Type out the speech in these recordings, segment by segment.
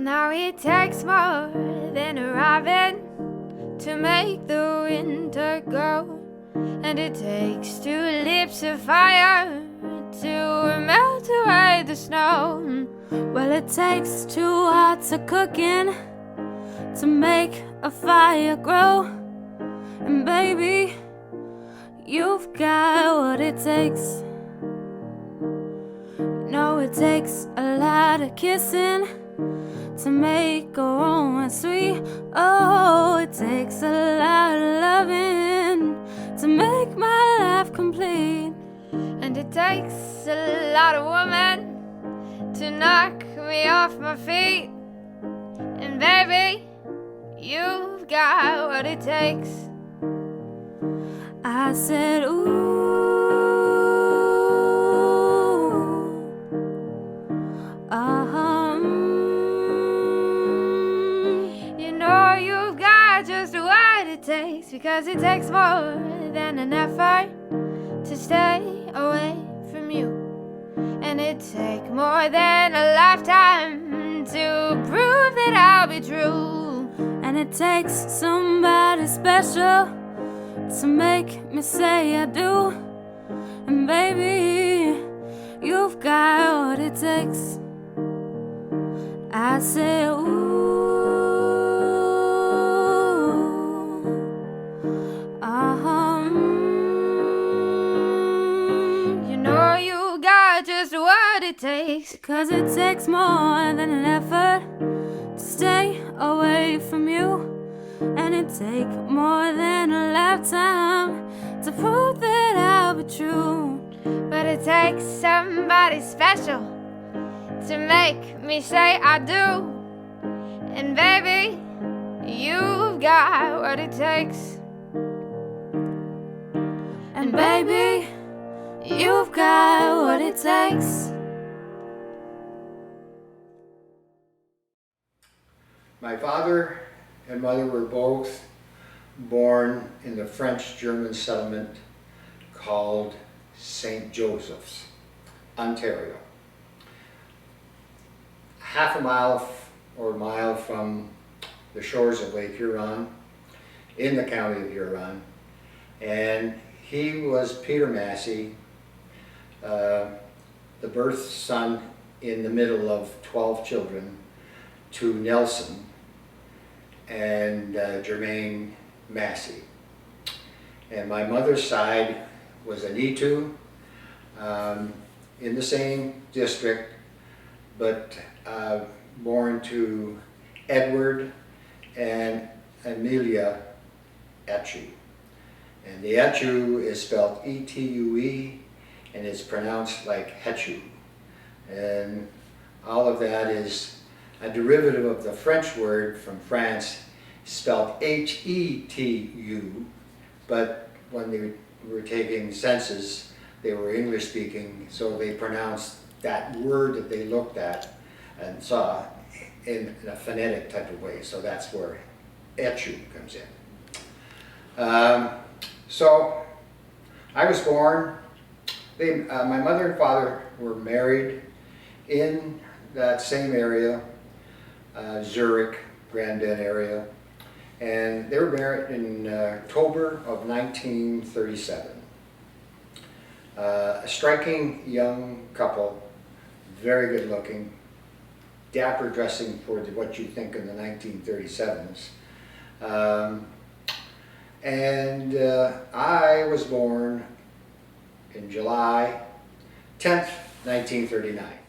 now it takes more than a robin to make the winter go, and it takes two lips of fire to melt away the snow. Well, it takes two hearts of cooking to make a fire grow, and baby, you've got what it takes. No, it takes a lot of kissing to make a romance sweet. Oh, it takes a lot of loving to make my life complete. And it takes a lot of women to knock me off my feet. And baby, you've got what it takes. I said, ooh, you know you've got just what it takes, because it takes more than an effort to stay away from you, and it takes more than a lifetime to prove that I'll be true. And it takes somebody special to make me say I do, and baby, you've got what it takes. I say, ooh, you know you got just what it takes, 'cause it takes more than an effort to stay away from you, and it takes more than a lifetime to prove that I'll be true. But it takes somebody special to make me say I do, and baby, you've got what it takes. And baby, you've got what it takes. My father and mother were both born in the French-German settlement called St. Joseph's, Ontario. Half a mile or a mile from the shores of Lake Huron, in the county of Huron. And he was Peter Masse, the birth son in the middle of 12 children to Nelson and Germaine Masse. And my mother's side was a Nitu, in the same district, but born to Edward and Amelia Etchue. And the Etchue is spelled E-T-U-E, and it's pronounced like Hetchu. And all of that is a derivative of the French word from France, spelled H-E-T-U, but when they were taking census, they were English speaking, so they pronounced that word that they looked at and saw in a phonetic type of way. So that's where Etchue comes in. So I was born, my mother and father were married in that same area, Zurich, Grandin area, and they were married in October of 1937. A striking young couple, very good looking, dapper dressing for what you think in the 1937s. I was born in July 10th, 1939.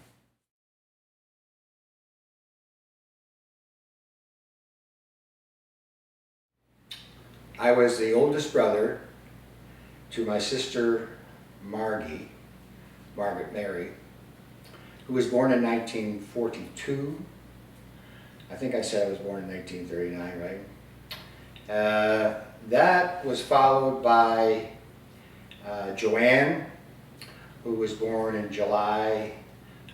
I was the oldest brother to my sister Margaret Mary, who was born in 1942. I think I said I was born in 1939, right? That was followed by Joanne, who was born in July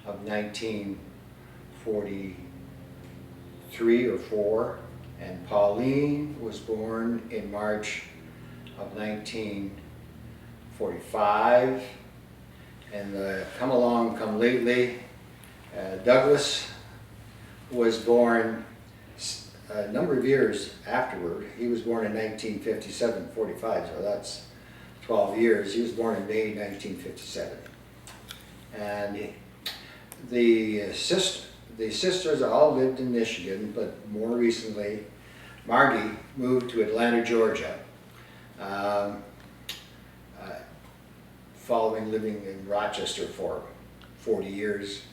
of 1943 or 4, and Pauline was born in March of 1945, and come lately, Douglas, was born a number of years afterward. He was born in 1957, 45, so that's 12 years. He was born in May 1957. And the sisters all lived in Michigan, but more recently, Margie moved to Atlanta, Georgia, following living in Rochester for 40 years.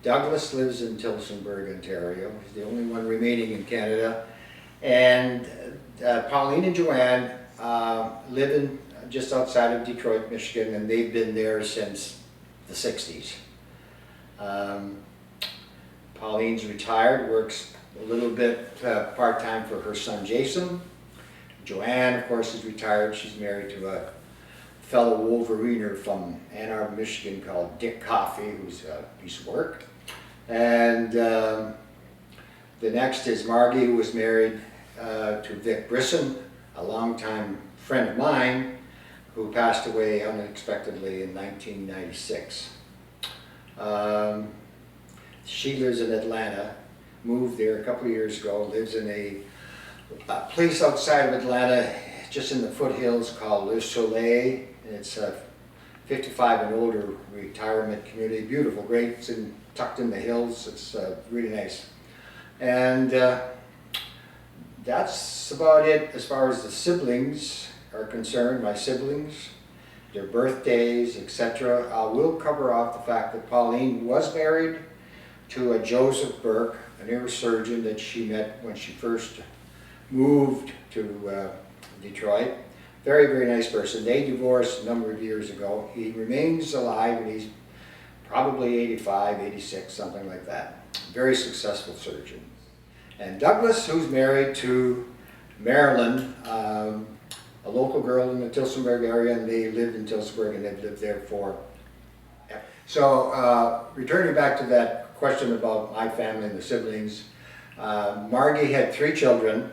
Douglas lives in Tillsonburg, Ontario. He's the only one remaining in Canada. And Pauline and Joanne live in just outside of Detroit, Michigan, and they've been there since the 60s. Pauline's retired, works a little bit part-time for her son Jason. Joanne, of course, is retired. She's married to a fellow Wolveriner from Ann Arbor, Michigan called Dick Coffey, who's a piece of work. And the next is Margie, who was married to Vic Brisson, a longtime friend of mine, who passed away unexpectedly in 1996. She lives in Atlanta, moved there a couple of years ago, lives in a place outside of Atlanta, just in the foothills called Le Soleil. It's a 55 and older retirement community, beautiful, great, it's tucked in the hills, it's really nice. And that's about it as far as the siblings are concerned, my siblings, their birthdays, etc. I will cover off the fact that Pauline was married to a Joseph Burke, a neurosurgeon that she met when she first moved to Detroit. Very, very nice person. They divorced a number of years ago. He remains alive and he's probably 85, 86, something like that. Very successful surgeon. And Douglas, who's married to Marilyn, a local girl in the Tillsonburg area, and they lived in Tillsonburg and they've lived there for. So returning back to that question about my family and the siblings, Margie had 3 children.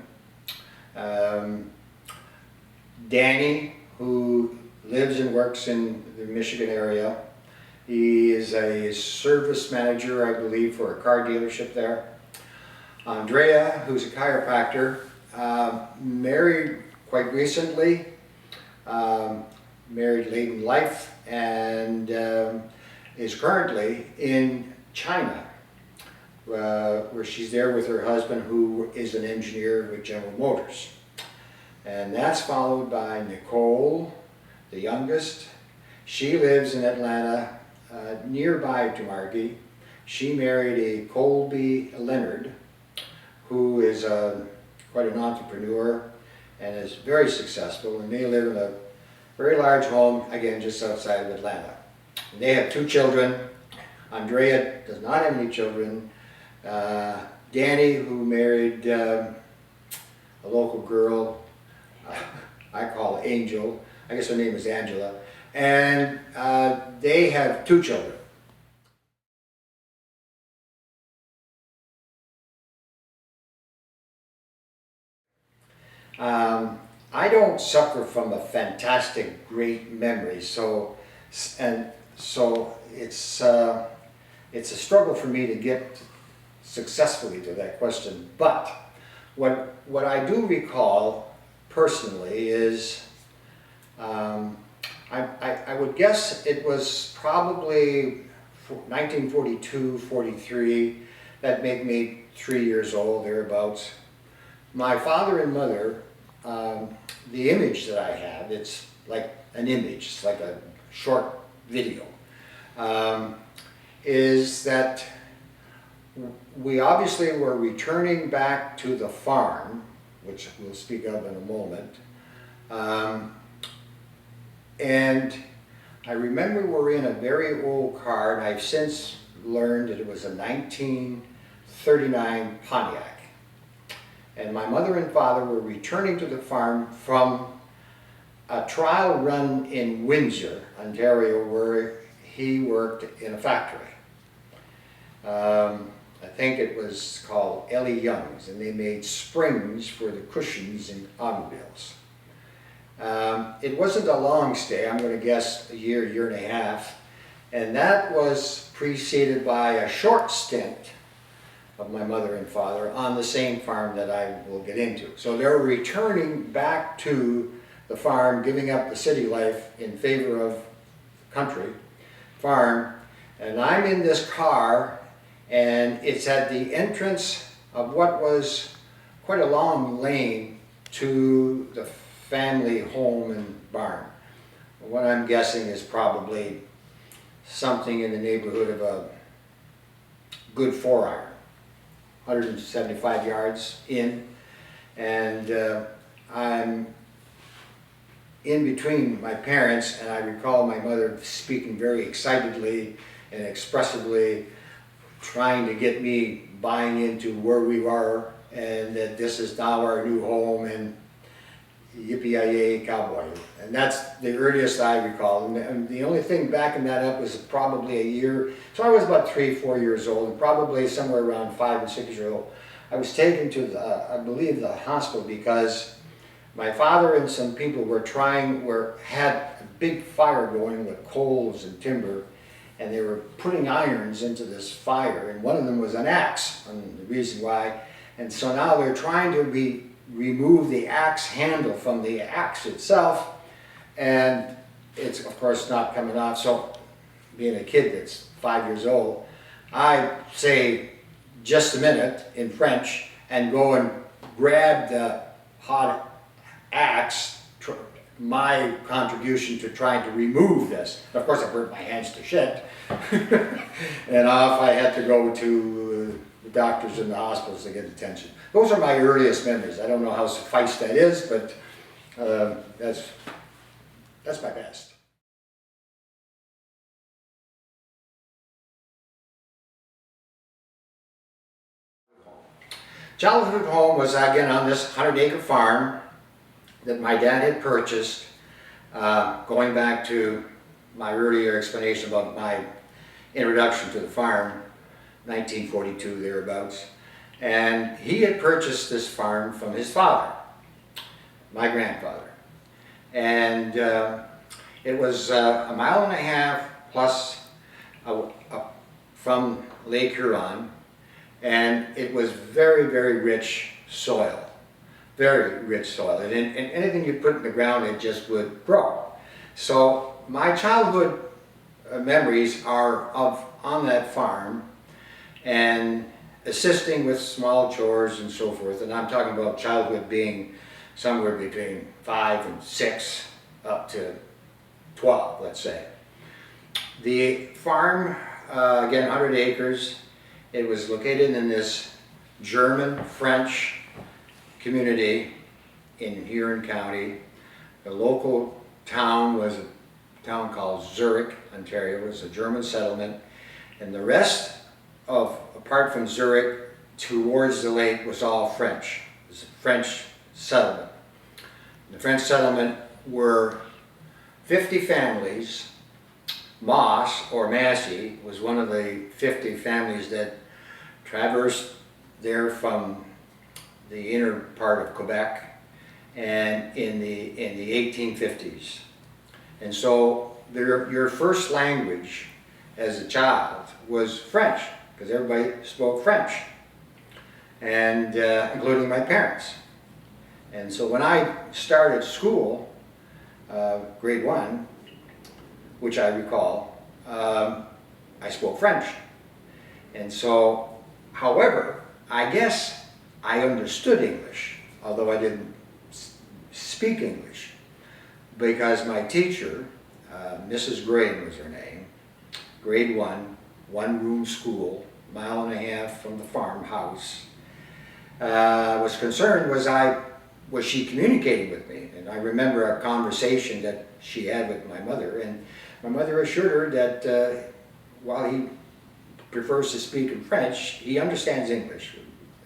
Danny, who lives and works in the Michigan area. He is a service manager, I believe, for a car dealership there. Andrea, who's a chiropractor, married quite recently, married late in life, and is currently in China, where she's there with her husband, who is an engineer with General Motors. And that's followed by Nicole, the youngest. She lives in Atlanta, nearby to Margie. She married a Colby Leonard, who is quite an entrepreneur and is very successful. And they live in a very large home, again, just outside of Atlanta. And they have 2 children. Andrea does not have any children. Danny, who married a local girl, I call Angel. I guess her name is Angela. And they have 2 children. I don't suffer from a fantastic, great memory, so it's a struggle for me to get successful to that question. But what I do recall personally is, I would guess it was probably 1942, 43, that made me 3 years old, thereabouts. My father and mother, the image that I have, it's like an image, it's like a short video, is that we obviously were returning back to the farm, which we'll speak of in a moment. And I remember we're in a very old car, and I've since learned that it was a 1939 Pontiac. And my mother and father were returning to the farm from a trial run in Windsor, Ontario, where he worked in a factory. I think it was called Ellie Young's, and they made springs for the cushions in automobiles. It wasn't a long stay, I'm going to guess a year, year and a half, and that was preceded by a short stint of my mother and father on the same farm that I will get into. So they're returning back to the farm, giving up the city life in favor of country farm. And I'm in this car, and it's at the entrance of what was quite a long lane to the family home and barn. What I'm guessing is probably something in the neighborhood of a good 4-iron, 175 yards in, and I'm in between my parents, and I recall my mother speaking very excitedly and expressively, trying to get me buying into where we were, and that this is now our new home, and yippee-yi-yay, cowboy. And that's the earliest I recall. And the only thing backing that up was probably a year. So I was about 3, 4 years old, and probably somewhere around 5 or 6 years old. I was taken to, I believe, the hospital because my father and some people had a big fire going with coals and timber, and they were putting irons into this fire, and one of them was an axe, and the reason why. And so now they're trying to remove the axe handle from the axe itself, and it's of course not coming off. So being a kid that's 5 years old, I say just a minute in French and go and grab the hot axe, my contribution to trying to remove this. Of course I burned my hands to shit and off I had to go to the doctors and the hospitals to get attention. Those are my earliest memories. I don't know how suffice that is, but that's my best. Childhood home was again on this 100-acre farm that my dad had purchased, going back to my earlier explanation about my introduction to the farm, 1942 thereabouts. And he had purchased this farm from his father, my grandfather. And it was 1.5 miles plus from Lake Huron, and it was very, very rich soil. Very rich soil, and anything you put in the ground, it just would grow. So my childhood memories are on that farm and assisting with small chores and so forth. And I'm talking about childhood being somewhere between 5 and 6 up to 12, let's say. The farm, again, 100 acres. It was located in this German-French community in Huron County. The local town was a town called Zurich, Ontario. It was a German settlement, and the rest of, apart from Zurich, towards the lake was all French. It was a French settlement. The French settlement were 50 families. Masse was one of the 50 families that traversed there from the inner part of Quebec, and in the 1850s. And so your first language as a child was French, because everybody spoke French, and including my parents. And so when I started school, grade 1, which I recall, I spoke French. And so, however, I guess I understood English, although I didn't speak English, because my teacher, Mrs. Graham was her name, grade 1, one-room school, 1.5 miles from the farmhouse, was concerned was she communicating with me? And I remember a conversation that she had with my mother, and my mother assured her that while he prefers to speak in French, he understands English.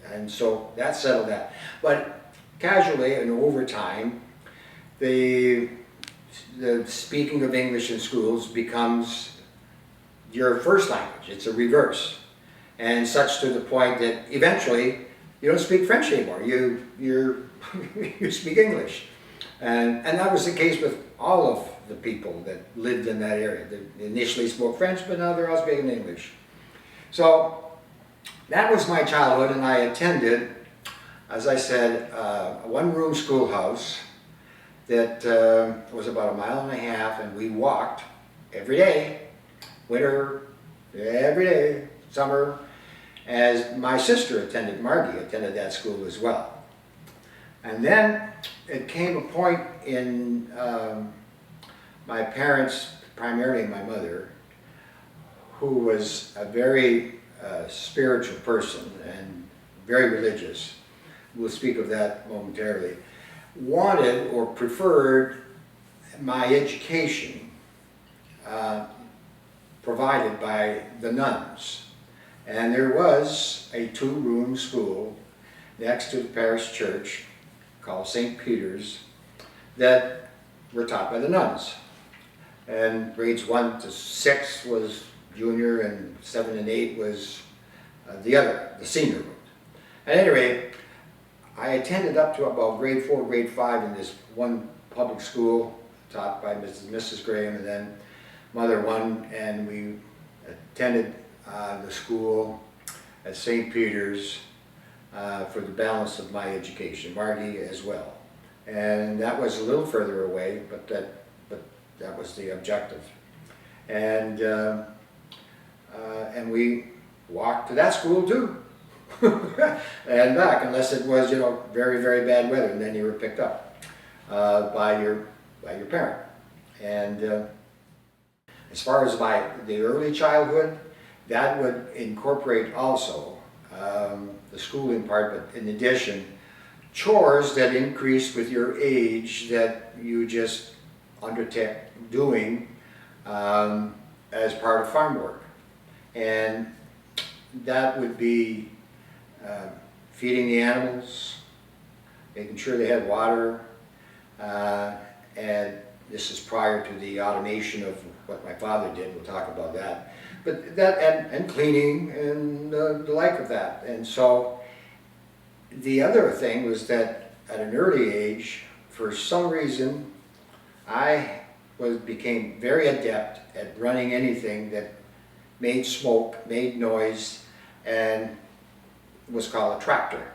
And so that settled that. But casually and over time, the speaking of English in schools becomes your first language. It's a reverse. And such to the point that eventually you don't speak French anymore. You speak English. And that was the case with all of the people that lived in that area. They initially spoke French, but now they're all speaking English. So that was my childhood, and I attended, as I said, a one-room schoolhouse that was about 1.5 miles, and we walked every day, winter, every day, summer, as my sister attended, Margie attended that school as well. And then it came a point in my parents, primarily my mother, who was a very spiritual person and very religious, we'll speak of that momentarily, wanted or preferred my education provided by the nuns. And there was a 2-room school next to the parish church called St. Peter's that were taught by the nuns. And grades 1 to 6 was junior, and 7 and 8 was the senior room. At any rate, I attended up to about grade 4, grade 5 in this one public school taught by Mrs. Graham, and then Mother one, and we attended the school at St. Peter's for the balance of my education, Margie as well. And that was a little further away, but that was the objective. And we walked to that school too. And back, unless it was, very, very bad weather, and then you were picked up by your parent. And as far as the early childhood, that would incorporate also the schooling part, but in addition, chores that increased with your age that you just undertook doing as part of farm work. And that would be feeding the animals, making sure they had water, and this is prior to the automation of what my father did. We'll talk about that. But that, and cleaning and the like of that. And so the other thing was that at an early age, for some reason, I became very adept at running anything that made smoke, made noise, and was called a tractor.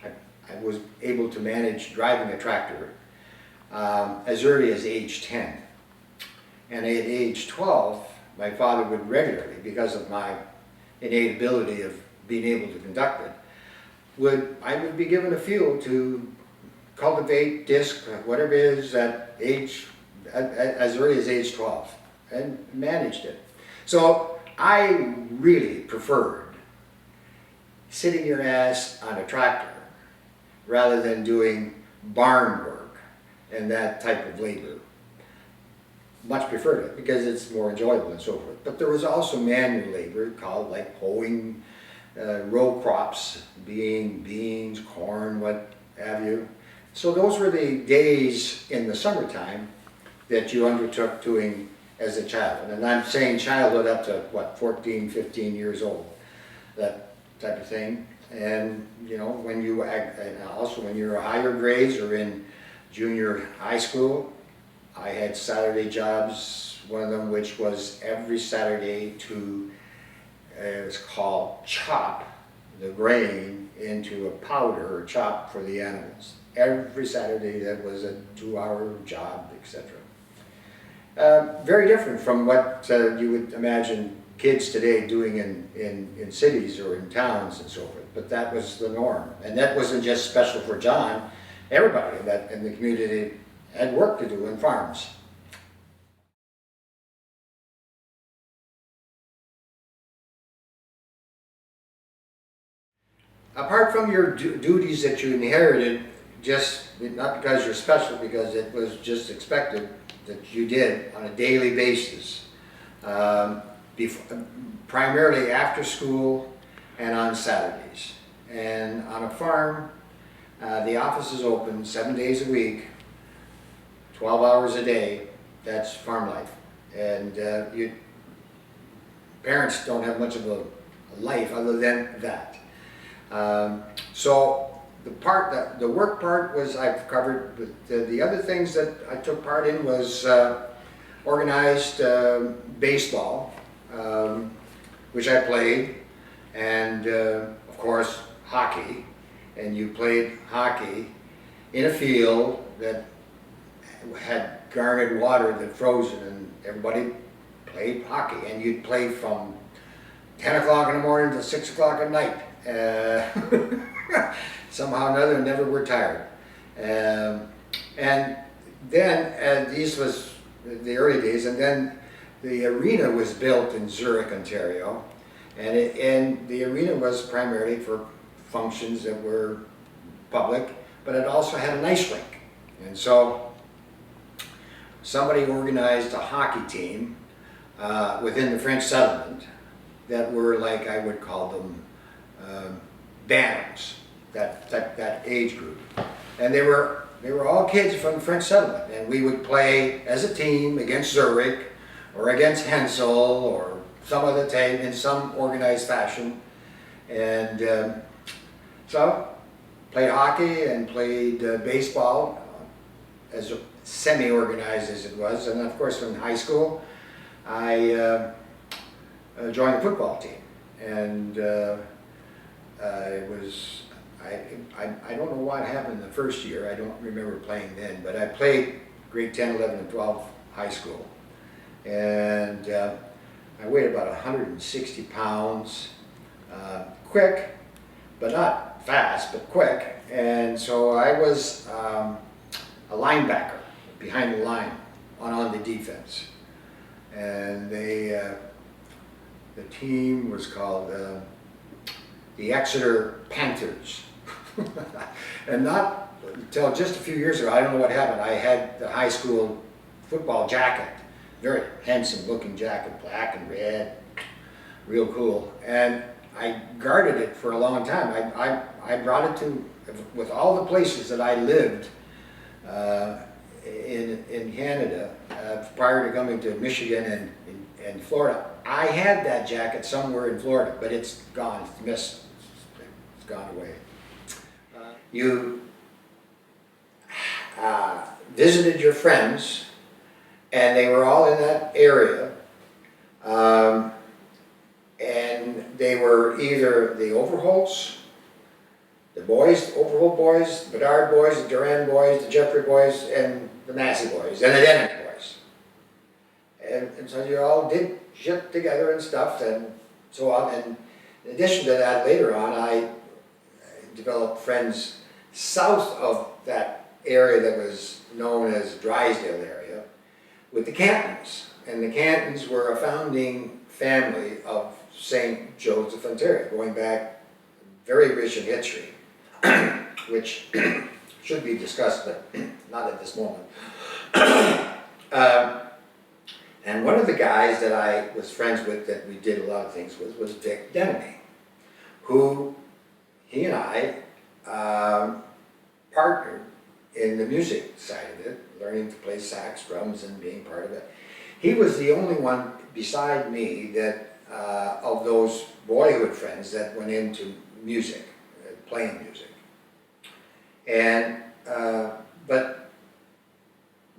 I was able to manage driving a tractor as early as age 10. And at age 12, my father would regularly, because of my innate ability of being able to conduct it, I would be given a field to cultivate, disc, whatever it is, as early as age 12, and managed it. So I really preferred sitting your ass on a tractor rather than doing barn work and that type of labor. Much preferred it because it's more enjoyable and so forth. But there was also manual labor called like hoeing row crops, being beans, corn, what have you. So those were the days in the summertime that you undertook doing as a child. And I'm saying childhood up to, 14, 15 years old, that type of thing. And, when you, and also when you're higher grades or in junior high school, I had Saturday jobs, one of them which was every Saturday to, it was called chop the grain into a powder or chop for the animals. Every Saturday that was a 2-hour job, etc. Very different from what you would imagine kids today doing in cities or in towns and so forth, but that was the norm. And that wasn't just special for John. Everybody in the community had work to do in farms. Apart from your duties that you inherited, just not because you're special, because it was just expected that you did on a daily basis, primarily after school and on Saturdays. And on a farm, the office is open 7 days a week, 12 hours a day. That's farm life. And parents don't have much of a life other than that. So the work part was I've covered, but the other things that I took part in was organized baseball, which I played, and of course hockey. And you played hockey in a field that had garnered water that frozen, and everybody played hockey. And you'd play from 10 o'clock in the morning to 6 o'clock at night. Somehow or another, never were tired. And then, these was the early days, and then the arena was built in Zurich, Ontario. And the arena was primarily for functions that were public, but it also had an ice rink. And so somebody organized a hockey team within the French settlement that were, like, I would call them bantams, that age group. And they were all kids from the French settlement, and we would play as a team against Zurich or against Hensel or some other team in some organized fashion. And so played hockey and played baseball, as semi-organized as it was. And of course, in high school, I joined the football team. And I don't know what happened in the first year. I don't remember playing then, but I played grade 10, 11, and 12 high school. And I weighed about 160 pounds, quick, but not fast, but quick. And so I was a linebacker behind the line on the defense. And the team was called the Exeter Panthers. And not until just a few years ago, I don't know what happened, I had the high school football jacket, very handsome looking jacket, black and red, real cool. And I guarded it for a long time. I brought it to, with all the places that I lived in Canada prior to coming to Michigan and Florida. I had that jacket somewhere in Florida, but it's gone, it's missed, it's gone away. You visited your friends, and they were all in that area, and they were either the Overholts, the boys, Overholt boys, the Bedard boys, the Durand boys, the Jeffrey boys, and the Masse boys, and the Dennis boys. And so you all did shit together and stuff, and so on. And in addition to that, later on, I developed friends south of that area that was known as Drysdale area with the Cantons. And the Cantons were a founding family of St. Joseph, Ontario, going back very rich in history, which should be discussed, but not at this moment. And one of the guys that I was friends with that we did a lot of things with was Dick Denemy, who he and I partnered in the music side of it, learning to play sax, drums, and being part of it. He was the only one beside me that, of those boyhood friends that went into music, playing music. And, but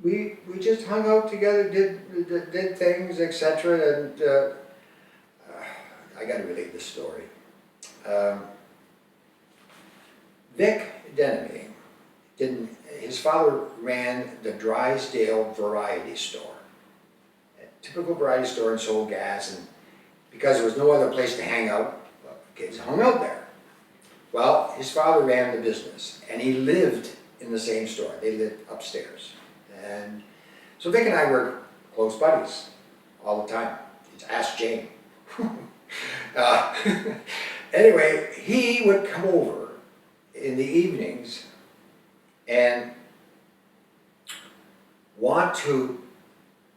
we just hung out together, did things, etc. And I got to relate this story. Vic Denemy his father ran the Drysdale Variety Store, a typical variety store, and sold gas. And because there was no other place to hang out, well, kids hung out there. Well, his father ran the business, and he lived in the same store. They lived upstairs. And so Vic and I were close buddies all the time. It's Ask Jane. Anyway, he would come over in the evenings and want to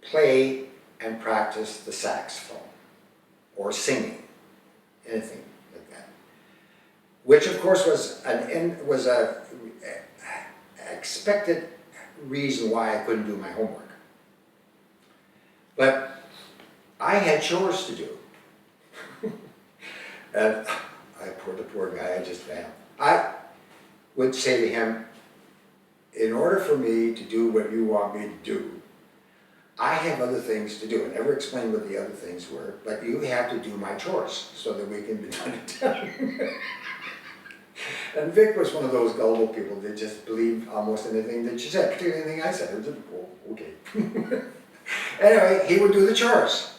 play and practice the saxophone or singing, anything like that. Which of course was a expected reason why I couldn't do my homework. But I had chores to do. And the poor guy, I just failed. I would say to him, in order for me to do what you want me to do, I have other things to do. I never explained what the other things were, but you have to do my chores so that we can be done in time. And Vic was one of those gullible people that just believed almost anything that you said, particularly anything I said. It was just, oh, okay. Anyway, he would do the chores.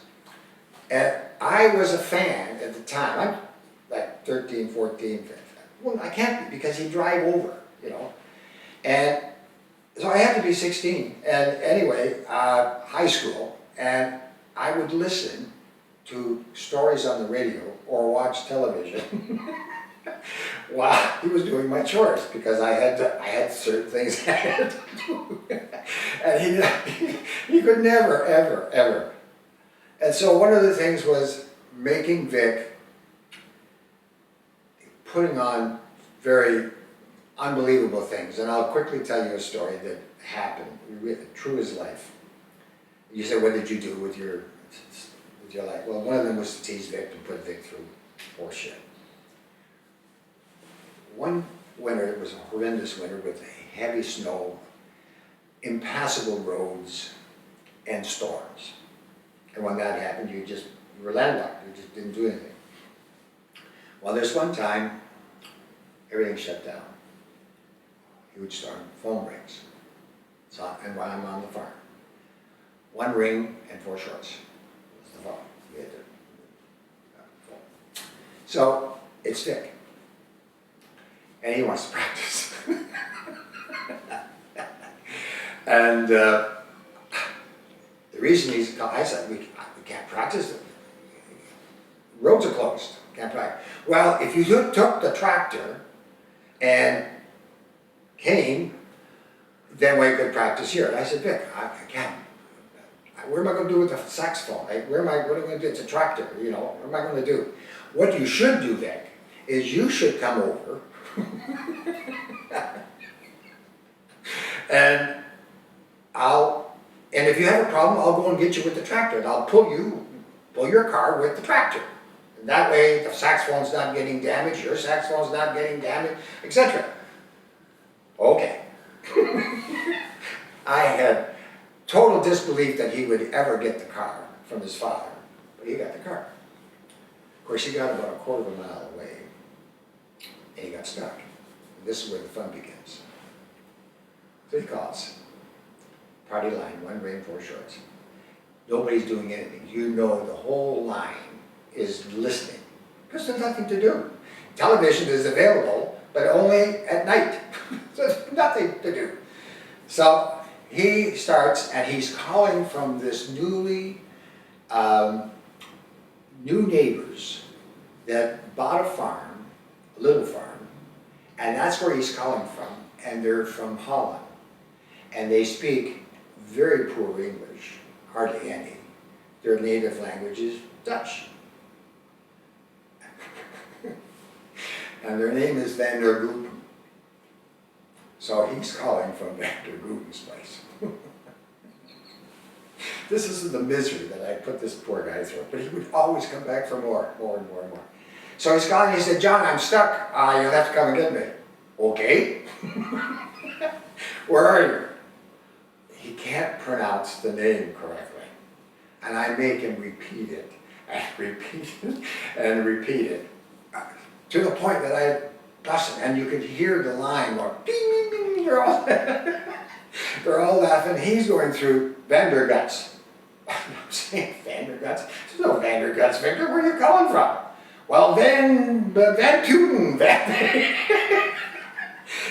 And I was a fan at the time. I'm like 13, 14, 15. Well, I can't be because he'd drive over, you know. And so I had to be 16. And anyway, high school, and I would listen to stories on the radio or watch television while he was doing my chores, because I had certain things I had to do. And he could never, ever, ever. And so one of the things was making Vic, putting on very unbelievable things. And I'll quickly tell you a story that happened, true as life. You said, what did you do with your life? Well, one of them was to tease Vic and put Vic through horse shit. One winter, it was a horrendous winter with heavy snow, impassable roads, and storms. And when that happened, you were landlocked, you just didn't do anything. Well, this one time, everything shut down. Huge storm, phone rings. So, and while I'm on the farm. One ring and 4 shorts. That's the phone. We had the phone. So, it's Vic. And he wants to practice. And the reason I said, we can't practice. Roads are closed, can't practice. Well, if you took the tractor and came, then we could practice here. And I said, Vic, I can't. What am I going to do with the saxophone? What am I going to do? It's a tractor, you know. What am I going to do? What you should do, Vic, is you should come over and if you have a problem, I'll go and get you with the tractor, and I'll pull your car with the tractor. And that way, the saxophone's not getting damaged, your saxophone's not getting damaged, etc. Okay. I had total disbelief that he would ever get the car from his father, but he got the car. Of course, he got about a quarter of a mile away, and he got stuck. And this is where the fun begins. 3 calls. Party line, 1 ring, 4 shorts. Nobody's doing anything. You know the whole line is listening, because there's nothing to do. Television is available, but only at night. So there's nothing to do. So he starts, and he's calling from this new neighbors that bought a farm, a little farm, and that's where he's calling from, and they're from Holland. And they speak very poor English, hardly any. Their native language is Dutch. And their name is Van der Gooten. So he's calling from Van der Gooten's place. This is the misery that I put this poor guy through. But he would always come back for more and more and more. So he's calling, he said, John, I'm stuck. You'll have to come and get me. Okay. Where are you? He can't pronounce the name correctly. And I make him repeat it, and repeat it, and repeat it. To the point that I bust him, and you could hear the line going, ding, ding, ding, they're all laughing. He's going through Vanderguts. I'm saying Vanderguts? There's no Vanderguts, Victor. Where are you calling from? Well, Van Tuten.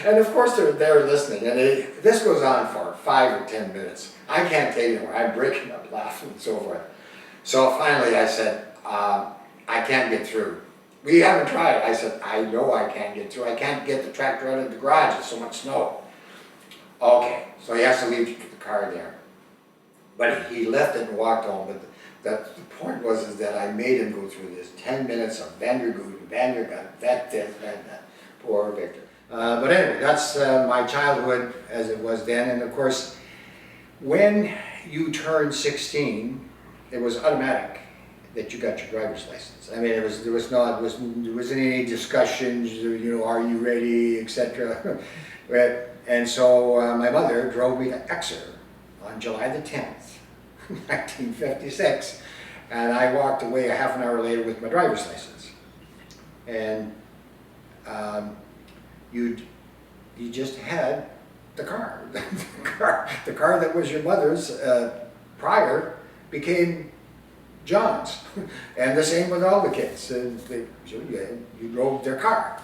And of course they're listening, and this goes on for 5 or 10 minutes. I can't take it anymore. I'm breaking up laughing and so forth. So finally I said, I can't get through. We haven't tried. I said, I know I can't get through. I can't get the tractor out of the garage. There's so much snow. Okay, so he has to leave the car there. But he left it and walked home. But the point was that I made him go through this 10 minutes of Vandergooten, Vandergut, that, that. Poor Victor. But anyway, that's my childhood as it was then. And of course, when you turned 16, it was automatic that you got your driver's license. I mean, there wasn't any discussions, you know, are you ready, etc. And so my mother drove me to Exeter on July the 10th, 1956, and I walked away a half an hour later with my driver's license. And you just had the car. The car that was your mother's prior became John's, and the same with all the kids. You drove their car,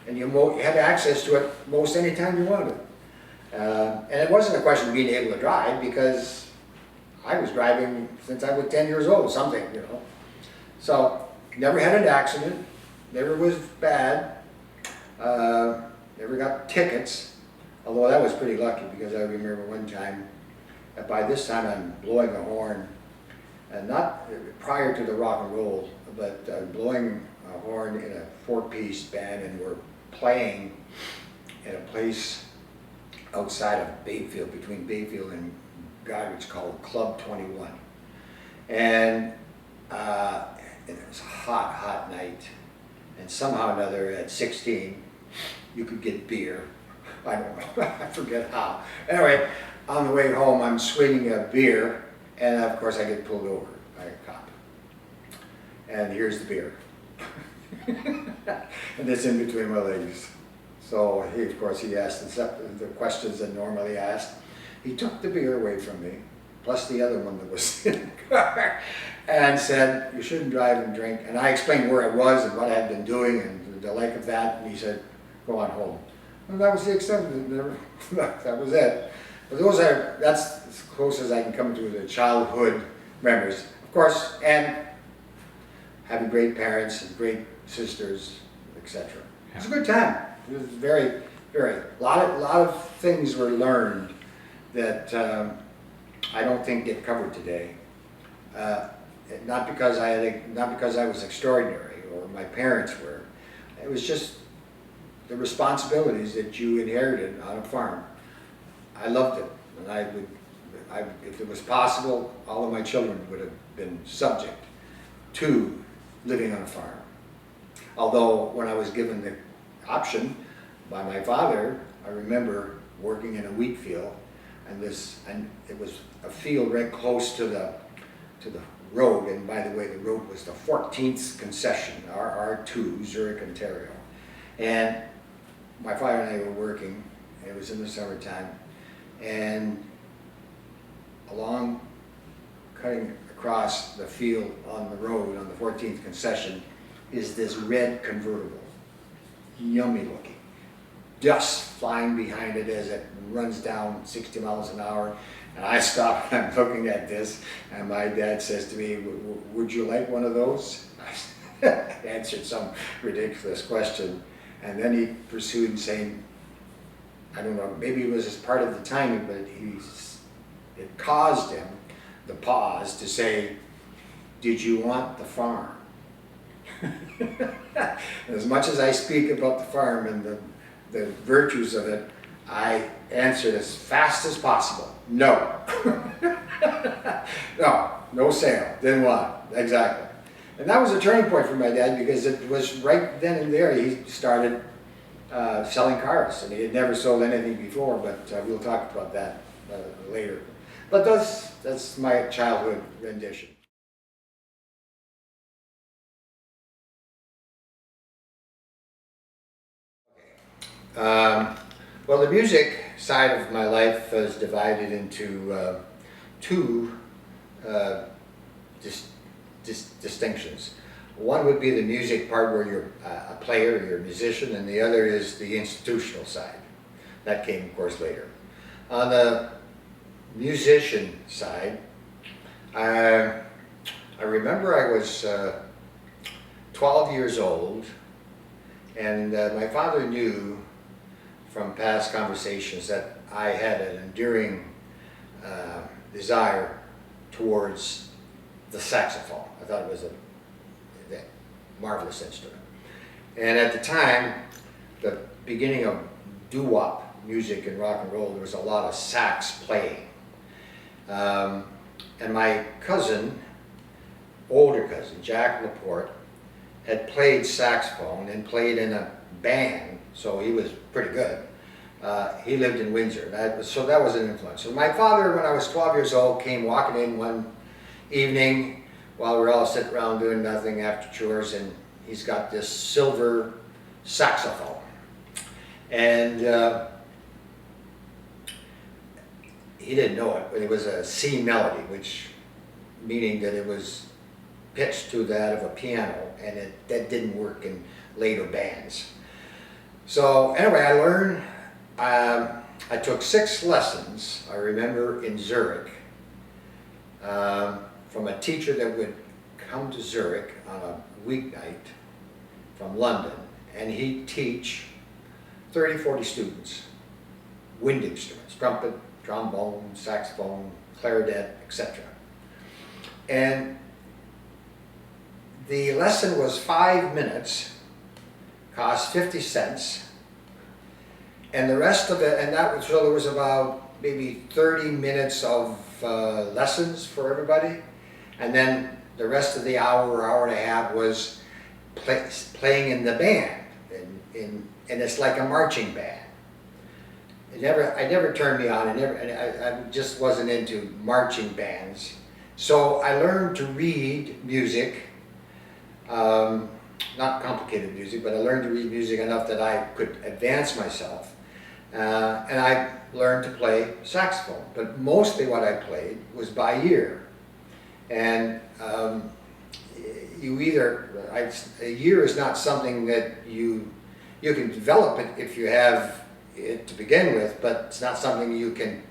and you had access to it most any time you wanted. And it wasn't a question of being able to drive, because I was driving since I was 10 years old, something, you know. So, never had an accident, never was bad, never got tickets, although that was pretty lucky, because I remember one time, by this time I'm blowing a horn, and not prior to the rock and roll, but blowing a horn in a four-piece band, and we're playing in a place outside of Bayfield, between Bayfield and Goderich, called Club 21. And it was a hot, hot night, and somehow or another at 16, you could get beer. I don't know, I forget how. Anyway, on the way home, I'm swinging a beer, and of course I get pulled over by a cop. And here's the beer. And it's in between my legs. So of course he asked the questions that normally asked. He took the beer away from me, plus the other one that was in the car, and said, "You shouldn't drive and drink." And I explained where I was and what I had been doing and the like of that, and he said, "Go on home." And that was the extent of it. That was it. But that's as close as I can come to the childhood memories. Of course, and having great parents and great sisters, etc. It was a good time. It was very, a lot of things were learned that I don't think get covered today. Not because I was extraordinary or my parents were. It was just the responsibilities that you inherited on a farm. I loved it, and if it was possible, all of my children would have been subject to living on a farm. Although when I was given the option by my father, I remember working in a wheat field, and it was a field right close to the road. And by the way, the road was the 14th concession, R2, Zurich, Ontario. And my father and I were working, and it was in the summertime, and cutting across the field on the road on the 14th concession is this red convertible, yummy looking, dust flying behind it as it runs down 60 miles an hour. And I stop and I'm looking at this, and my dad says to me, "Would you like one of those?" I answered some ridiculous question, and then he pursued saying, I don't know, maybe it was as part of the timing, but it caused him, the pause, to say, "Did you want the farm?" As much as I speak about the farm and the virtues of it, I answered as fast as possible, "No." No sale, didn't want it, exactly. And that was a turning point for my dad, because it was right then and there he started selling cars, and he had never sold anything before, but we'll talk about that later. But that's my childhood rendition. Well, the music side of my life is divided into two distinctions. One would be the music part, where you're a player, you're a musician, and the other is the institutional side. That came, of course, later. On the musician side, I remember I was 12 years old, and my father knew from past conversations that I had an enduring desire towards the saxophone. I thought it was a marvelous instrument. And at the time, the beginning of doo-wop music and rock and roll, there was a lot of sax playing. And my cousin, older cousin, Jack Laporte, had played saxophone and played in a band, so he was pretty good. He lived in Windsor, so that was an influence. So my father, when I was 12 years old, came walking in one evening while we're all sitting around doing nothing after chores, and he's got this silver saxophone. And he didn't know it, but it was a C melody, which meaning that it was pitched to that of a piano, and that didn't work in later bands. So anyway, I learned, I took 6 lessons, I remember, in Zurich, from a teacher that would come to Zurich on a weeknight from London, and he'd teach 30, 40 students wind instruments, trumpet, trombone, saxophone, clarinet, etc. And the lesson was 5 minutes, cost 50 cents, and the rest of it, and that was, so there was about maybe 30 minutes of lessons for everybody, and then the rest of the hour or hour and a half was playing in the band, and it's like a marching band. It never turned me on, I just wasn't into marching bands. So I learned to read music, not complicated music, but I learned to read music enough that I could advance myself. And I learned to play saxophone, but mostly what I played was by ear. And a ear is not something that you can develop it if you have it to begin with, but it's not something you can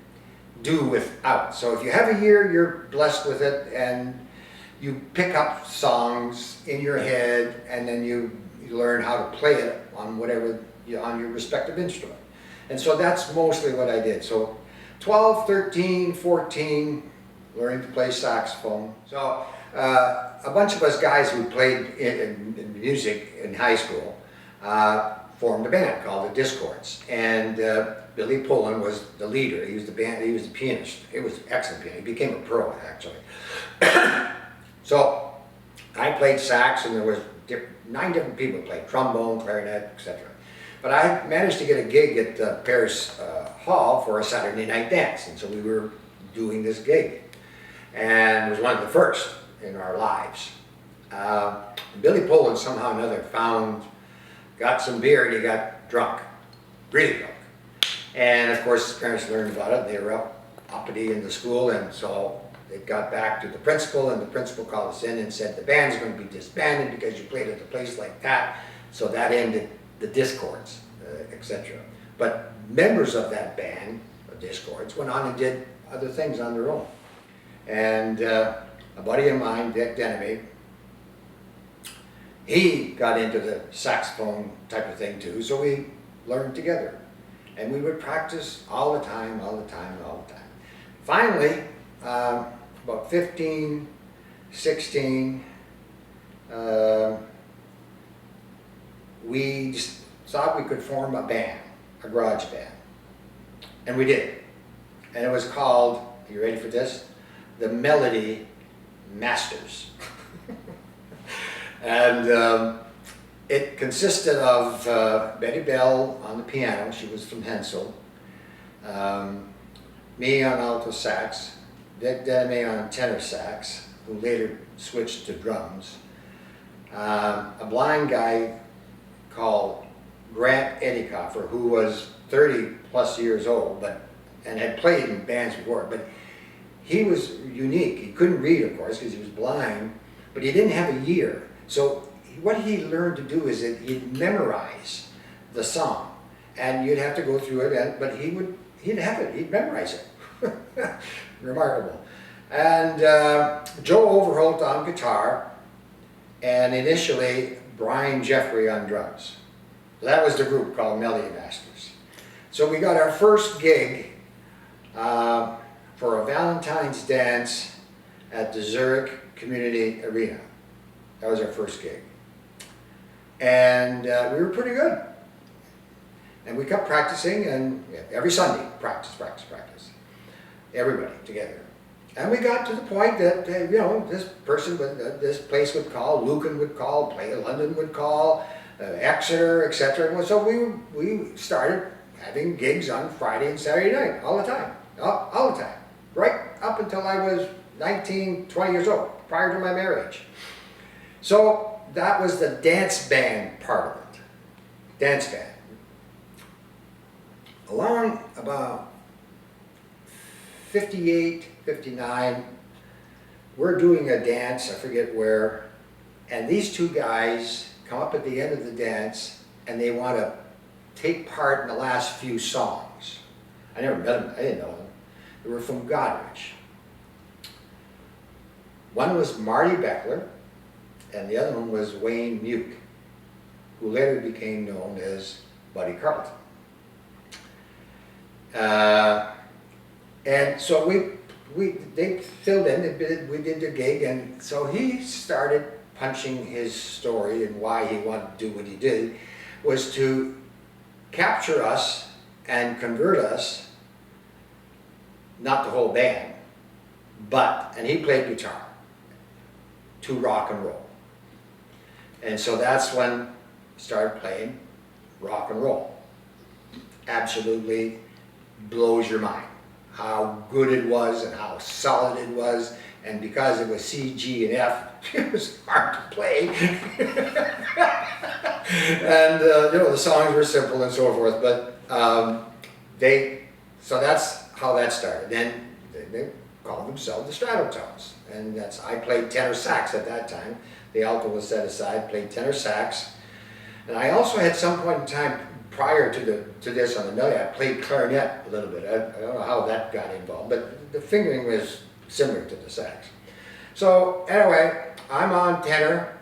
do without. So if you have a ear, you're blessed with it, and you pick up songs in your head, and then you learn how to play it on on your respective instrument. And so that's mostly what I did. So 12, 13, 14, learning to play saxophone. So a bunch of us guys who played in music in high school formed a band called the Discords. And Billy Pullen was the leader. He was the pianist. He was an excellent pianist. He became a pro, actually. So I played sax, and there was 9 different people who played trombone, clarinet, etc. But I managed to get a gig at Paris Hall for a Saturday night dance, and so we were doing this gig, and it was one of the first in our lives. Billy Pullen somehow or another got some beer, and he got drunk, really drunk. And of course his parents learned about it. They were uppity in the school, and so it got back to the principal, and the principal called us in and said the band's going to be disbanded because you played at a place like that. So that ended the Discords, etc. But members of that band, the Discords, went on and did other things on their own. And a buddy of mine, Dick Denemy, he got into the saxophone type of thing too, so we learned together. And we would practice all the time. Finally, about 15, 16, we just thought we could form a band, a garage band. And we did. And it was called, are you ready for this? The Melody Masters. And it consisted of Betty Bell on the piano, she was from Hensel, me on alto sax, Dick Denemy on tenor sax, who later switched to drums, a blind guy called Grant Eddicoffer, who was 30 plus years old, and had played in bands before, but he was unique. He couldn't read, of course, because he was blind, but he didn't have a ear. So what he learned to do is that he'd memorize the song, and you'd have to go through it, but he'd have it, he'd memorize it. Remarkable. And Joe Overholt on guitar, and initially Brian Jeffrey on drums. That was the group called Melody Masters. So we got our first gig for a Valentine's dance at the Zurich Community Arena. That was our first gig. And we were pretty good. And we kept practicing, and every Sunday, practice. Everybody together. And we got to the point that, this place would call, Lucan would call, London would call, Exeter, etc. So we started having gigs on Friday and Saturday night, all the time. All the time. Right up until I was 19, 20 years old, prior to my marriage. So that was the dance band part of it. Dance band. Along about 58, 59, we're doing a dance, I forget where, and these two guys come up at the end of the dance and they want to take part in the last few songs. I never met them, I didn't know them. They were from Godrich. One was Marty Beckler, and the other one was Wayne Muke, who later became known as Buddy Carleton. And so they filled in, we did the gig, and so he started punching his story, and why he wanted to do what he did was to capture us and convert us, not the whole band, and he played guitar, to rock and roll. And so that's when he started playing rock and roll. Absolutely blows your mind how good it was and how solid it was, and because it was C, G, and F, it was hard to play. And you know, the songs were simple and so forth, but so that's how that started. Then they called themselves the Stratotones, and I played tenor sax at that time. The alto was set aside, played tenor sax, and I also had some point in time prior to this on the melody, I played clarinet a little bit. I don't know how that got involved, but the fingering was similar to the sax. So anyway, I'm on tenor.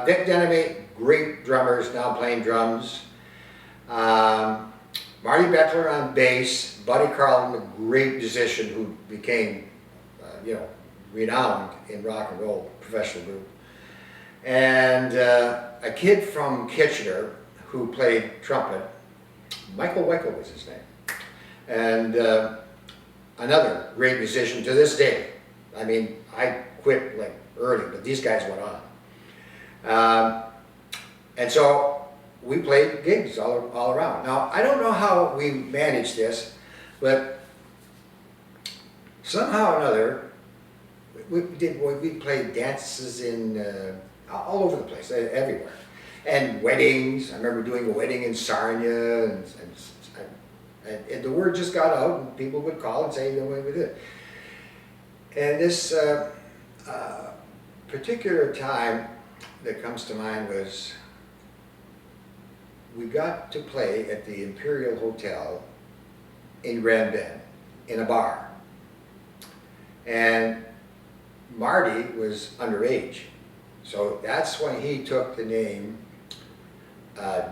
Vic Denemy, great drummers, now playing drums. Marty Beckler on bass. Buddy Carleton, a great musician who became, renowned in rock and roll, professional group. And a kid from Kitchener who played trumpet. Michael Weckel was his name. And another great musician to this day. I mean, I quit like early, but these guys went on. And so we played gigs all around. Now, I don't know how we managed this, but somehow or another, we played dances in all over the place, everywhere. And weddings. I remember doing a wedding in Sarnia, and the word just got out, and people would call and say, you know what we did. And this particular time that comes to mind was we got to play at the Imperial Hotel in Grand Bend in a bar. And Marty was underage. So that's when he took the name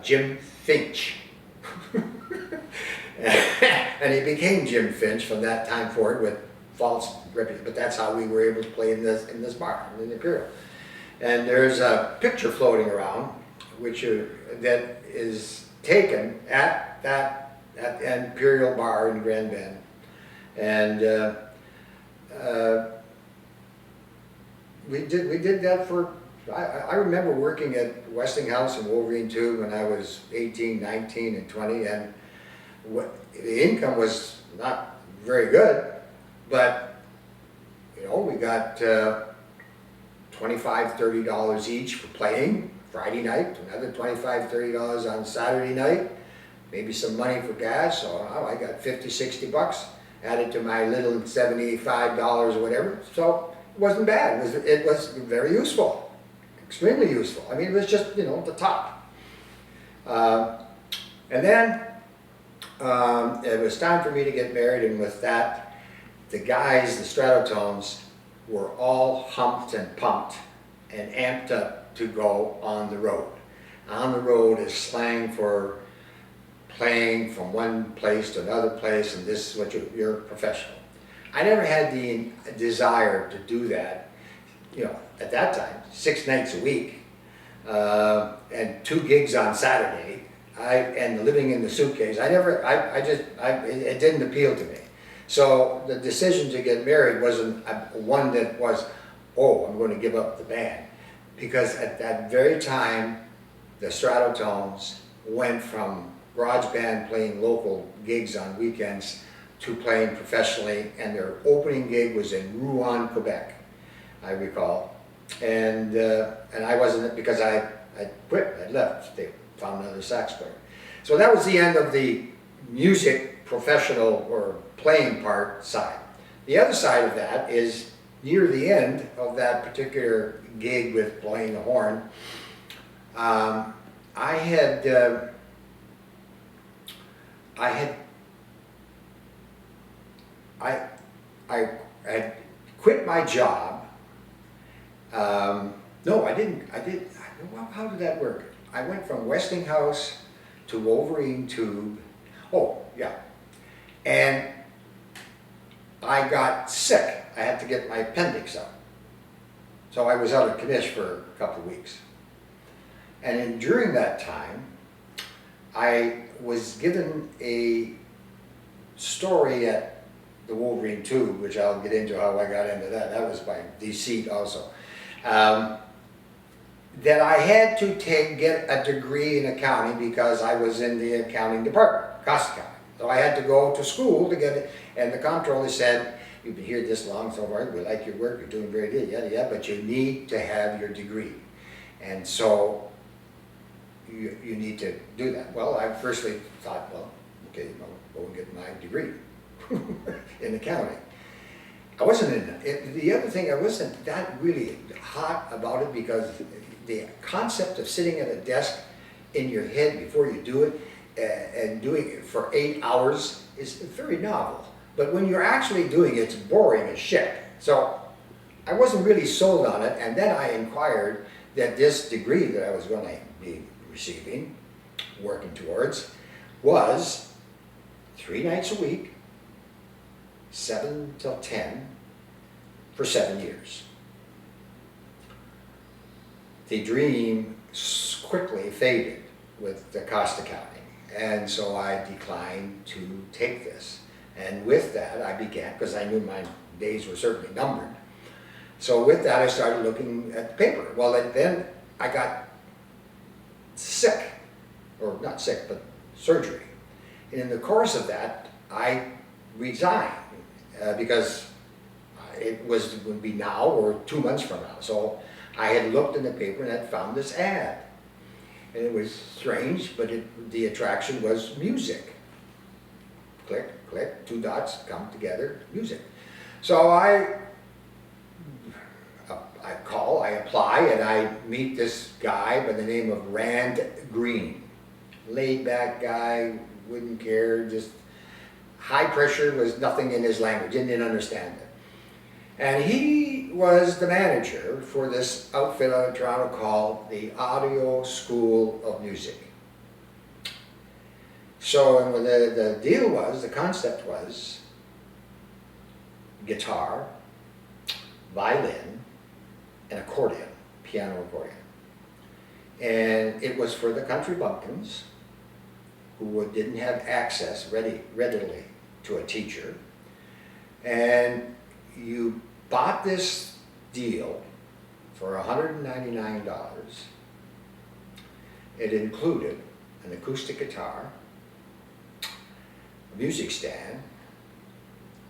Jim Finch. And he became Jim Finch from that time forward with false reputation. But that's how we were able to play in this bar, in the Imperial. And there's a picture floating around, that is taken at the Imperial Bar in Grand Bend. And we did that for, I remember working at Westinghouse and Wolverine too when I was 18, 19, and 20, and the income was not very good, but we got $25, $30 each for playing Friday night, another $25, $30 on Saturday night, maybe some money for gas, so I got 50, 60 bucks added to my little $75 or whatever, so it wasn't bad. It was very useful, extremely useful. I mean, it was just, the top. And then it was time for me to get married, and with that, the guys, the Stratotones, were all humped and pumped and amped up to go on the road. On the road is slang for playing from one place to another place, and this is what you're professional. I never had the desire to do that, at that time, 6 nights a week, and 2 gigs on Saturday, and living in the suitcase. It didn't appeal to me. So the decision to get married wasn't one that was, I'm going to give up the band. Because at that very time, the Stratotones went from garage band playing local gigs on weekends to playing professionally, and their opening gig was in Rouen, Quebec, I recall. And I wasn't, because I quit, I left. They found another sax player. So that was the end of the music professional or playing part side. The other side of that is near the end of that particular gig with playing the horn. I had quit my job. No, I didn't. Well, how did that work? I went from Westinghouse to Wolverine Tube. Oh, yeah. And I got sick. I had to get my appendix out. So I was out of commission for a couple of weeks. And during that time, I was given a story at the Wolverine Tube, which I'll get into how I got into that. That was by deceit also. That I had to get a degree in accounting because I was in the accounting department, cost accounting. So I had to go to school to get it, and the comptroller said, "You've been here this long so far, we like your work, you're doing very good, yeah, but you need to have your degree. And so you need to do that." Well, I firstly thought, well, okay, I'll go and get my degree in accounting. I wasn't in it. The other thing, I wasn't that really hot about it because the concept of sitting at a desk in your head before you do it and doing it for 8 hours is very novel. But when you're actually doing it, it's boring as shit. So I wasn't really sold on it, and then I inquired that this degree that I was going to be receiving, working towards, was 3 nights a week, 7 till 10, for 7 years. The dream quickly faded with the cost accounting, and so I declined to take this. And with that, I began, because I knew my days were certainly numbered. So with that, I started looking at the paper. Well, then I got sick, or not sick, but surgery. And in the course of that, I resigned because would be now or 2 months from now. So I had looked in the paper and had found this ad. And it was strange, but the attraction was music. Click, click, 2 dots come together, music. So I apply, and I meet this guy by the name of Rand Green. Laid back guy, wouldn't care, just high pressure, was nothing in his language, didn't understand it. And he was the manager for this outfit out of Toronto called the Audio School of Music. So the deal was, the concept was guitar, violin, and accordion, piano accordion. And it was for the country bumpkins who didn't have access readily to a teacher. And you bought this deal for $199. It included an acoustic guitar, a music stand,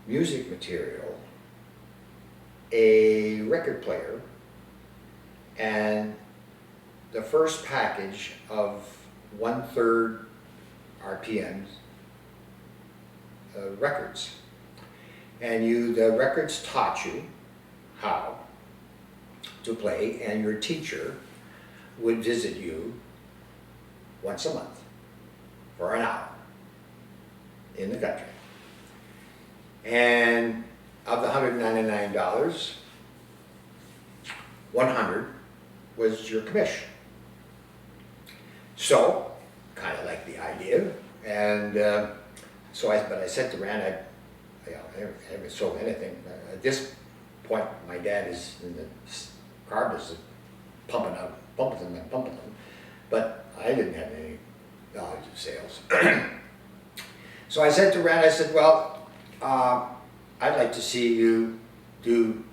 music material, a record player, and the first package of 1/3 RPM records. And the records taught you how to play, and your teacher would visit you once a month for an hour in the country. And of the $199, $100 was your commission. So, kind of like the idea, and but I said to Rand, I haven't sold anything. At this point, my dad is in the car business, pumping them. But I didn't have any knowledge of sales. So I said to Rand, I said, well, I'd like to see you do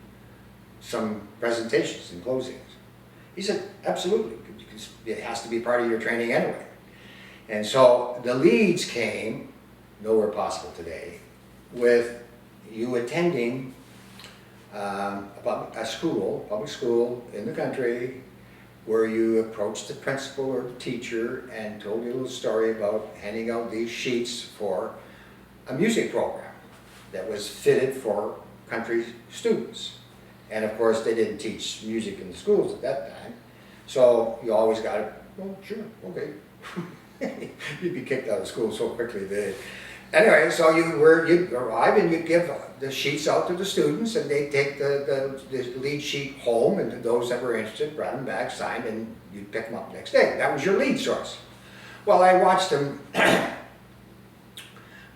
some presentations and closings. He said, absolutely, it has to be part of your training anyway. And so the leads came, nowhere possible today, with you attending a public school in the country, where you approached the principal or the teacher and told your little story about handing out these sheets for a music program that was fitted for country students. And of course, they didn't teach music in the schools at that time. So you always got it, well, sure, okay. You'd be kicked out of school so quickly. Anyway, so you arrive and you give the sheets out to the students, and they take the lead sheet home, and those that were interested brought them back, signed, and you'd pick them up the next day. That was your lead source. Well, I watched him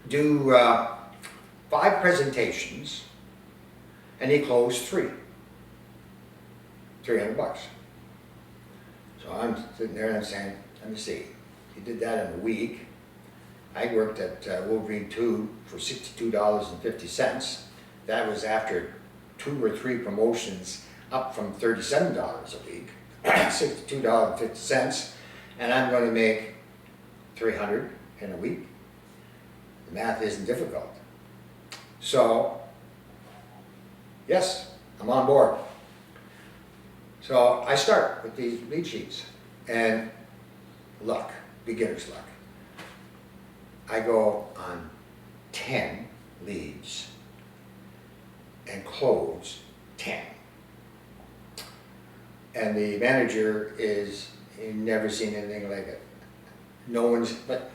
do 5 presentations, and he closed 3. $300. So I'm sitting there and I'm saying, let me see, he did that in a week. I worked at Wolverine 2 for $62.50. That was after 2 or 3 promotions up from $37 a week, $62.50, and I'm going to make $300 in a week. The math isn't difficult. So, yes, I'm on board. So I start with these lead sheets, and luck, beginner's luck. I go on 10 leads and close 10. And the manager is, he'd never seen anything like it. No one's, but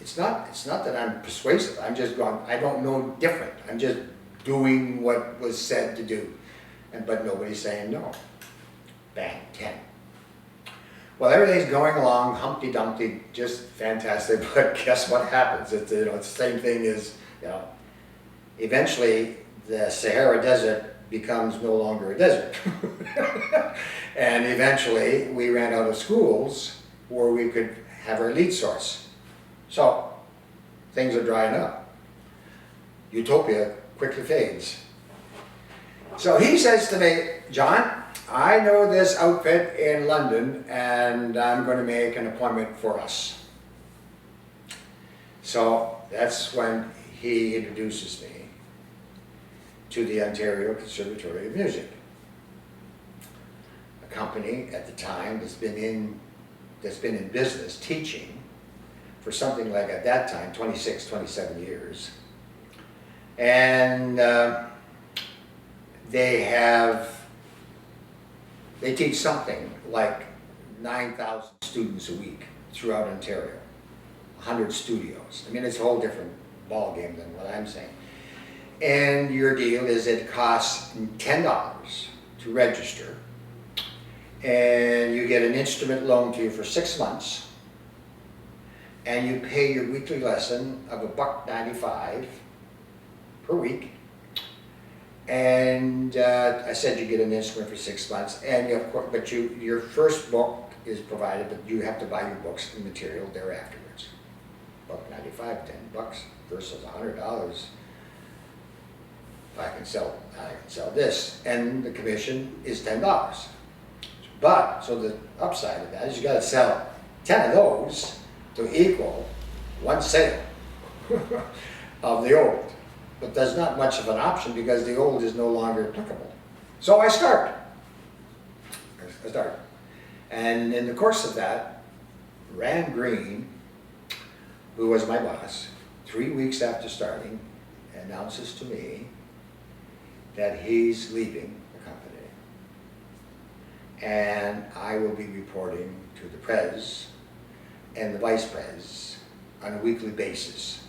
it's not that I'm persuasive. I'm just going, I don't know different. I'm just doing what was said to do. But nobody's saying no. Bang, 10. Well, everything's going along, Humpty Dumpty, just fantastic, but guess what happens? It's, it's the same thing as, eventually the Sahara Desert becomes no longer a desert. And eventually we ran out of schools where we could have our lead source. So things are drying up. Utopia quickly fades. So he says to me, John, I know this outfit in London, and I'm going to make an appointment for us. So that's when he introduces me to the Ontario Conservatory of Music, a company at the time that's been in business teaching for something like, at that time, 26, 27 years. And they teach something like 9,000 students a week throughout Ontario, 100 studios. I mean, it's a whole different ballgame than what I'm saying. And your deal is it costs $10 to register, and you get an instrument loaned to you for 6 months, and you pay your weekly lesson of $1.95 per week. And I said you get an instrument for 6 months, and of course, but your first book is provided, but you have to buy your books and material there afterwards. $1.95, $10 versus $100. I can sell this, and the commission is $10. But so the upside of that is you got to sell 10 of those to equal 1 sale of the old. But there's not much of an option because the old is no longer applicable. So I start. And in the course of that, Rand Green, who was my boss, 3 weeks after starting, announces to me that he's leaving the company. And I will be reporting to the Prez and the Vice Prez on a weekly basis.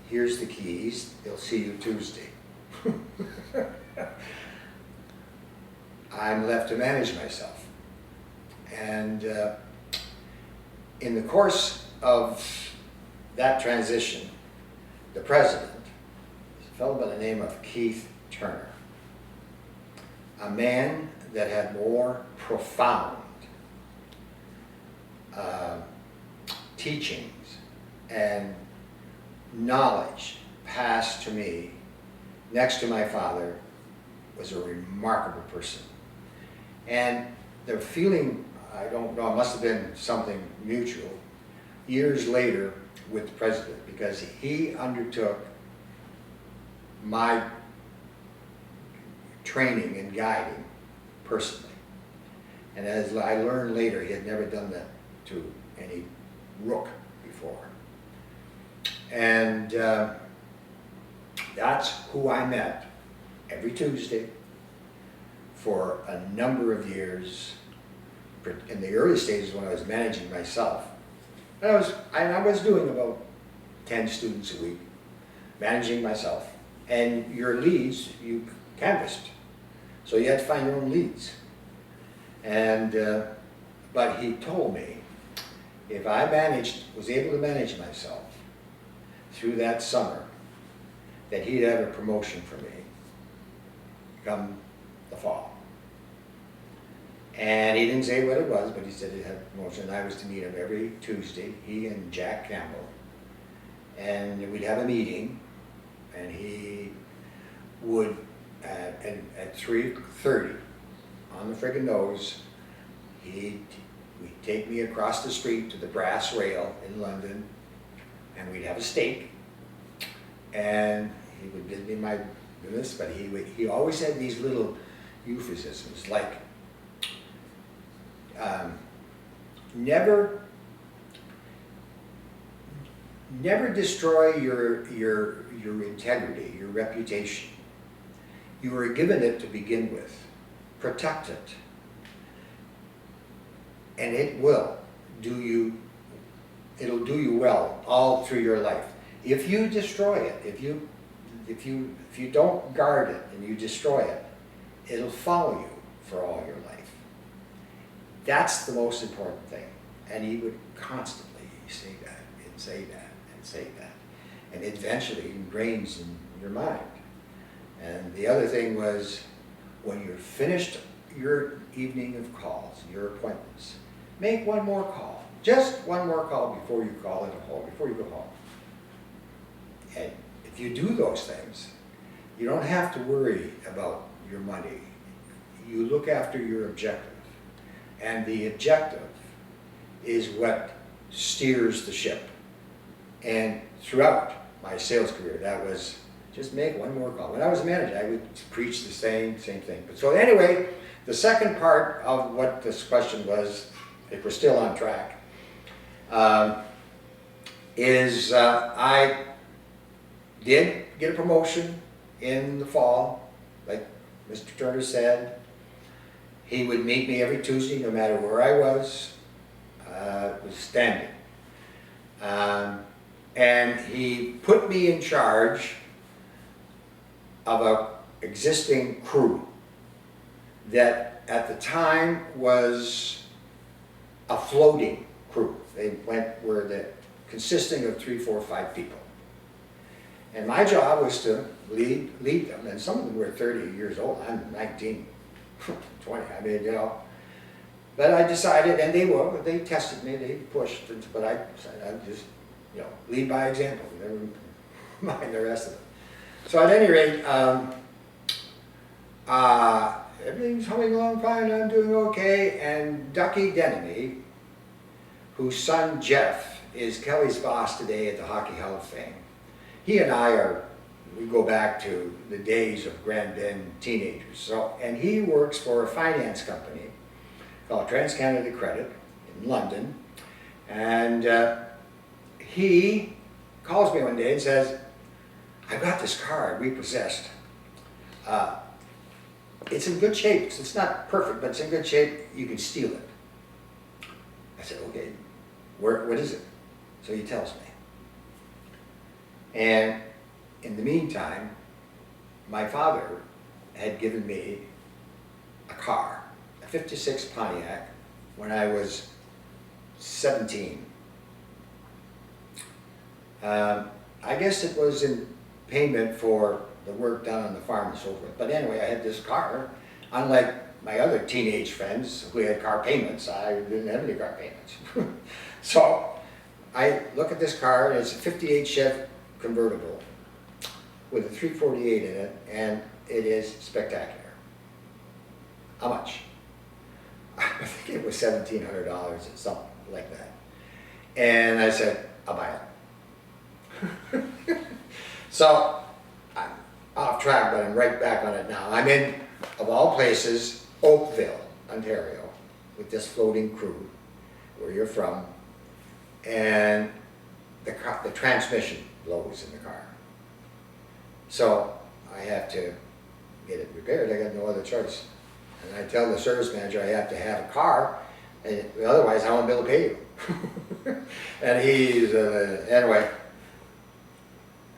Here's the keys, they'll see you Tuesday. I'm left to manage myself. And in the course of that transition, the president is a fellow by the name of Keith Turner, a man that had more profound teachings and knowledge passed to me next to my father, was a remarkable person. And the feeling, I don't know, it must have been something mutual, years later with the president, because he undertook my training and guiding personally. And as I learned later, he had never done that to any rook before. And that's who I met every Tuesday for a number of years. In the early stages when I was managing myself, I was doing about 10 students a week, managing myself. And your leads, you canvassed. So you had to find your own leads. And, but he told me if I was able to manage myself through that summer, that he'd have a promotion for me come the fall. And he didn't say what it was, but he said he'd have a promotion. And I was to meet him every Tuesday, he and Jack Campbell. And we'd have a meeting, and he would, at 3:30 on the friggin' nose, he'd take me across the street to the Brass Rail in London, and we'd have a steak, and he would give me my business, but he always had these little euphemisms, like, never destroy your integrity, your reputation. You were given it to begin with. Protect it. And it'll do you well all through your life. If you destroy it, if you don't guard it and you destroy it, it'll follow you for all your life. That's the most important thing. And he would constantly say that and say that and say that. And eventually it ingrains in your mind. And the other thing was, when you're finished your evening of calls, your appointments, make one more call. Just one more call before you call it a home, before you go home. And if you do those things, you don't have to worry about your money. You look after your objective. And the objective is what steers the ship. And throughout my sales career, that was just make one more call. When I was a manager, I would preach the same thing. But so anyway, the second part of what this question was, if we're still on track, is I did get a promotion in the fall, like Mr. Turner said. He would meet me every Tuesday, no matter where I was standing. And he put me in charge of an existing crew that at the time was a floating crew. They consisting of 3, 4, 5 people. And my job was to lead them, and some of them were 30 years old. I'm 19, 20, I mean, you know. But I decided, and they tested me, they pushed, but I decided I'd just, you know, lead by example, never mind the rest of it. So at any rate, everything's humming along fine, I'm doing okay, and Ducky Denemy, whose son Jeff is Kelly's boss today at the Hockey Hall of Fame, he and I we go back to the days of Grand Bend teenagers. So, and he works for a finance company called TransCanada Credit in London, and he calls me one day and says, "I've got this car I repossessed. It's in good shape. It's not perfect, but it's in good shape. You can steal it." I said, "Okay, what is it?" So he tells me. And in the meantime, my father had given me a car, a '56 Pontiac, when I was 17. I guess it was in payment for the work done on the farm and so forth. But anyway, I had this car. Unlike my other teenage friends who had car payments, I didn't have any car payments. So I look at this car, and it's a '58 Chev convertible with a 348 in it, and it is spectacular. How much? I think it was $1,700 or something like that. And I said, "I'll buy it." So off track, but I'm right back on it now. I'm in, of all places, Oakville, Ontario, with this floating crew, where you're from, and the transmission blows in the car. So I have to get it repaired. I got no other choice. And I tell the service manager I have to have a car, and otherwise I won't be able to pay you. And he's, anyway,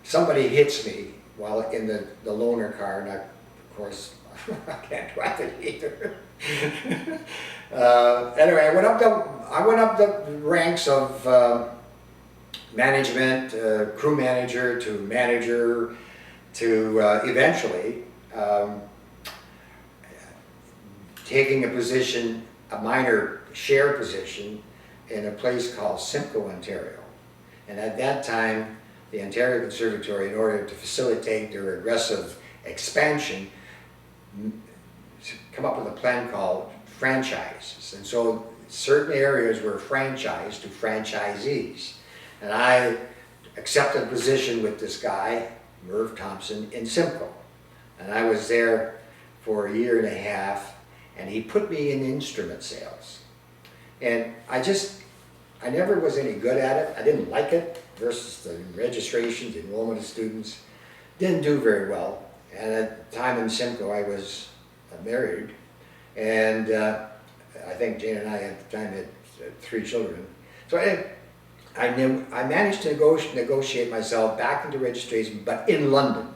somebody hits me while in the loaner car, and of course, I can't drive it either. Anyway, I went up the ranks of management, crew manager to eventually taking a position, a minor share position in a place called Simcoe, Ontario. And at that time, the Ontario Conservatory, in order to facilitate their aggressive expansion, come up with a plan called franchises. And so certain areas were franchised to franchisees. And I accepted a position with this guy, Merv Thompson, in Simcoe. And I was there for a year and a half, and he put me in instrument sales. And I never was any good at it. I didn't like it versus the registrations, enrollment of students. Didn't do very well. And at the time in Simcoe, I was married. And I think Jane and I at the time had 3 children. So I managed to negotiate myself back into registration, but in London.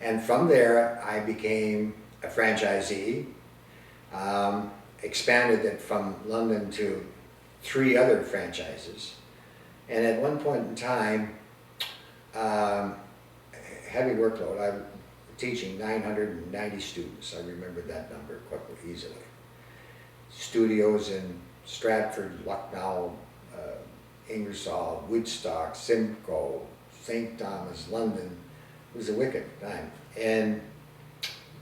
And from there, I became a franchisee, expanded it from London to 3 other franchises. And at one point in time, heavy workload. I was teaching 990 students. I remember that number quite easily. Studios in Stratford, Lucknow, Ingersoll, Woodstock, Simcoe, St. Thomas, London. It was a wicked time. And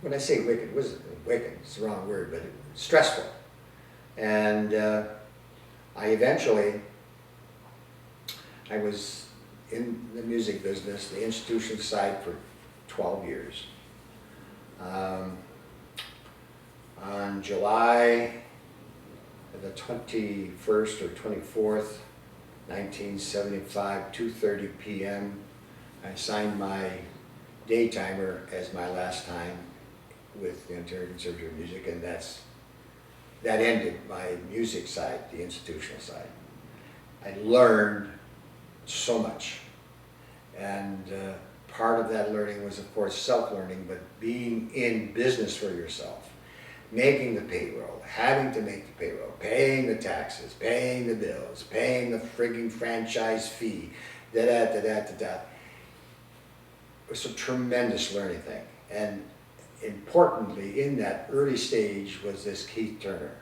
when I say wicked, it wasn't wicked, it's the wrong word, but it was stressful. And I was in the music business, the institution side, for 12 years. On July the 21st or 24th, 1975, 2:30 p.m., I signed my daytimer as my last time with the Ontario Conservatory of Music, and that ended my music side, the institutional side. I learned so much, and part of that learning was, of course, self-learning, but being in business for yourself, making the payroll, having to make the payroll, paying the taxes, paying the bills, paying the frigging franchise fee, da-da-da-da-da-da. It was a tremendous learning thing. And importantly, in that early stage was this Keith Turner,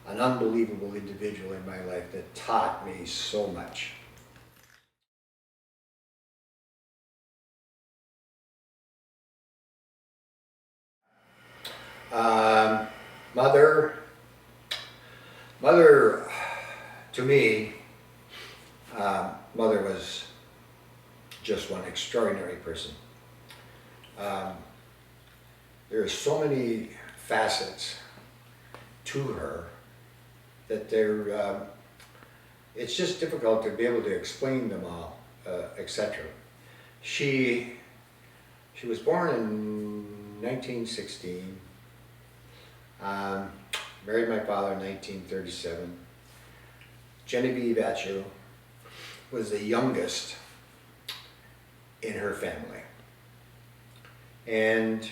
an unbelievable individual in my life that taught me so much. Mother, to me, Mother was just one extraordinary person. There are so many facets to her that it's just difficult to be able to explain them all, etc. She was born in 1916, married my father in 1937. Genevieve Atchoo was the youngest in her family. And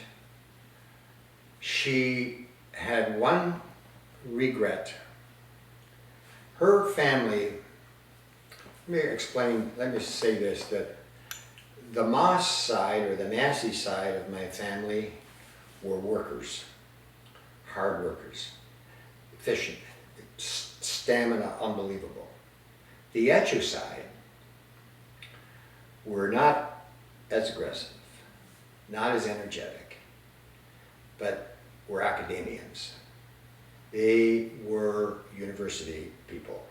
she had one regret. Her family, let me say this, that the Masse side, or the Masse side of my family, were workers, hard workers, efficient, stamina unbelievable. The Atchoo side were not as aggressive, not as energetic, but were academians. They were university people,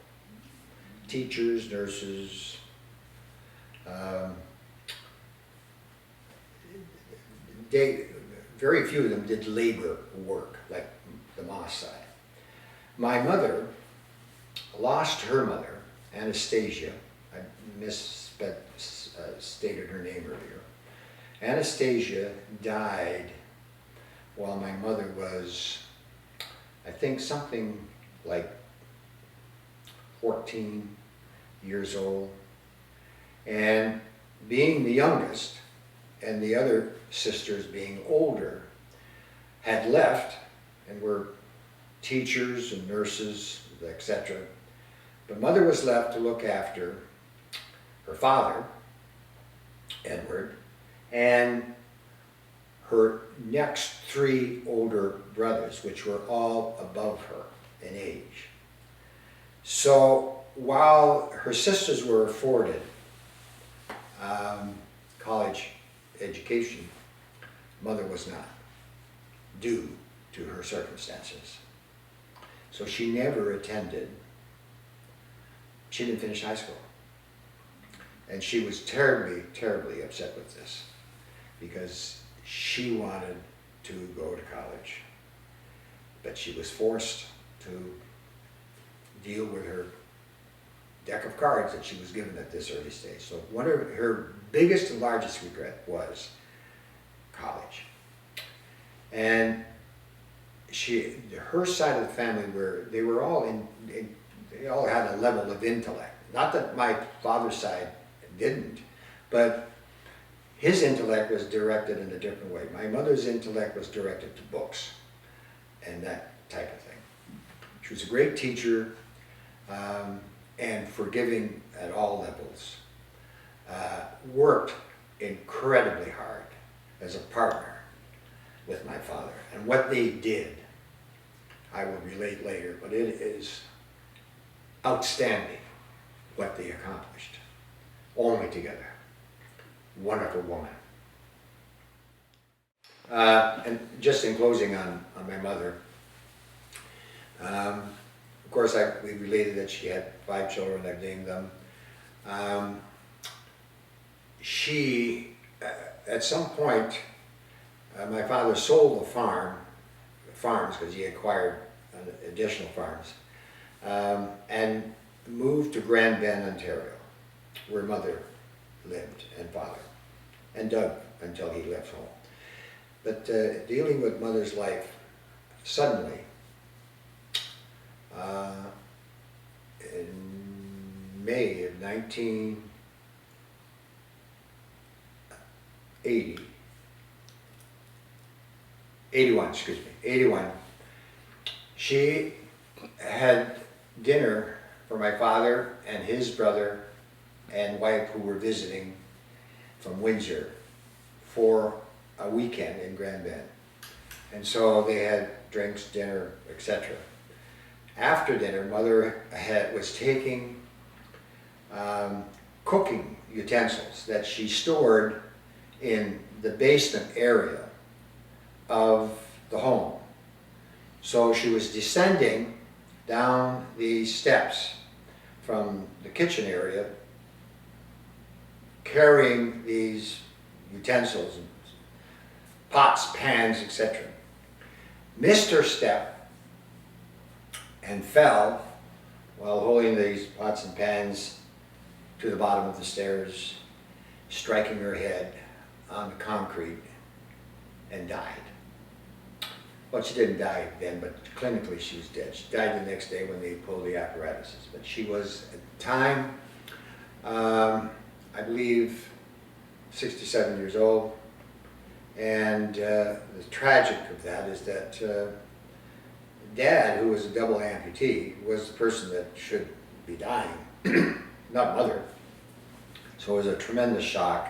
teachers, nurses. very few of them did labor work like the Masse side. My mother lost her mother, Anastasia. I misstated her name earlier. Anastasia died while my mother was, I think, something like 14 years old. And being the youngest, and the other sisters being older, had left and were teachers and nurses, etc. But mother was left to look after her father, Edward, and her next three older brothers, which were all above her in age. So while her sisters were afforded college education, mother was not, due to her circumstances. So she never attended, she didn't finish high school. And she was terribly, terribly upset with this because she wanted to go to college, but she was forced to deal with her deck of cards that she was given at this early stage. So one of her biggest and largest regret was college. And her side of the family they were all they all had a level of intellect. Not that my father's side didn't, but his intellect was directed in a different way. My mother's intellect was directed to books and that type of thing. She was a great teacher, and forgiving at all levels. Worked incredibly hard as a partner with my father. And what they did, I will relate later, but it is outstanding what they accomplished. Only together. Wonderful woman. And just in closing on my mother, of course we related that she had 5 children, I've named them. She, at some point, my father sold the farms, because he acquired additional farms, and moved to Grand Bend, Ontario, where mother lived and father, and Doug until he left home. But dealing with mother's life, suddenly, in May of 1981, she had dinner for my father and his brother and wife, who were visiting from Windsor for a weekend in Grand Bend. And so they had drinks, dinner, etc. After dinner, mother was taking cooking utensils that she stored in the basement area of the home. So she was descending down these steps from the kitchen area, carrying these utensils, pots, pans, etc. Missed her step and fell while holding these pots and pans to the bottom of the stairs, striking her head on the concrete, and died. Well, she didn't die then, but clinically she was dead. She died the next day when they pulled the apparatuses. But she was, at the time, I believe, 67 years old. And the tragic of that is that Dad, who was a double amputee, was the person that should be dying, not mother. So it was a tremendous shock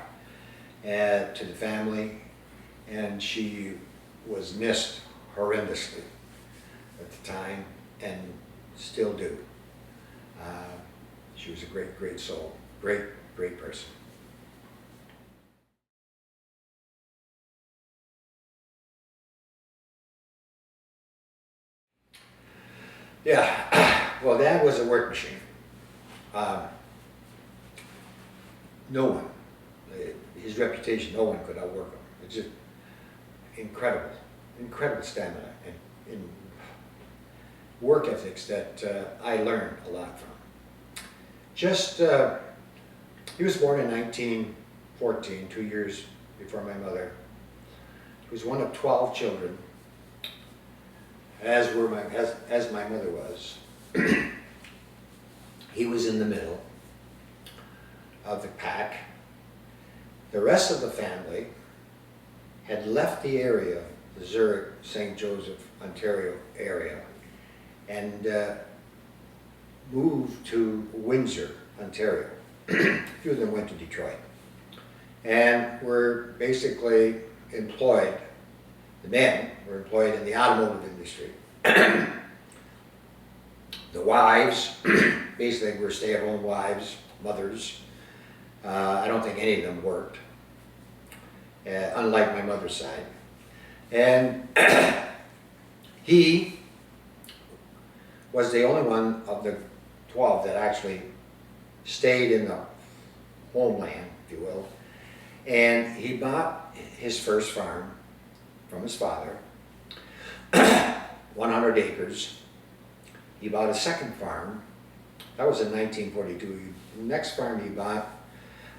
to the family, and she was missed horrendously at the time, and still do. She was a great, great soul, great, great person. Yeah, well, Dad was a work machine. No one, his reputation, no one could outwork him. It's just incredible stamina and work ethics that I learned a lot from. He was born in 1914, 2 years before my mother. He was one of 12 children, as my mother was. He was in the middle of the pack. The rest of the family had left the area, the Zurich, St. Joseph, Ontario area, and moved to Windsor, Ontario. A few of them went to Detroit and were basically employed, the men were employed in the automotive industry. The wives basically were stay-at-home wives, mothers. I don't think any of them worked, unlike my mother's side. And he was the only one of the 12 that actually stayed in the homeland, if you will. And he bought his first farm from his father, 100 acres. He bought a second farm. That was in 1942. The next farm he bought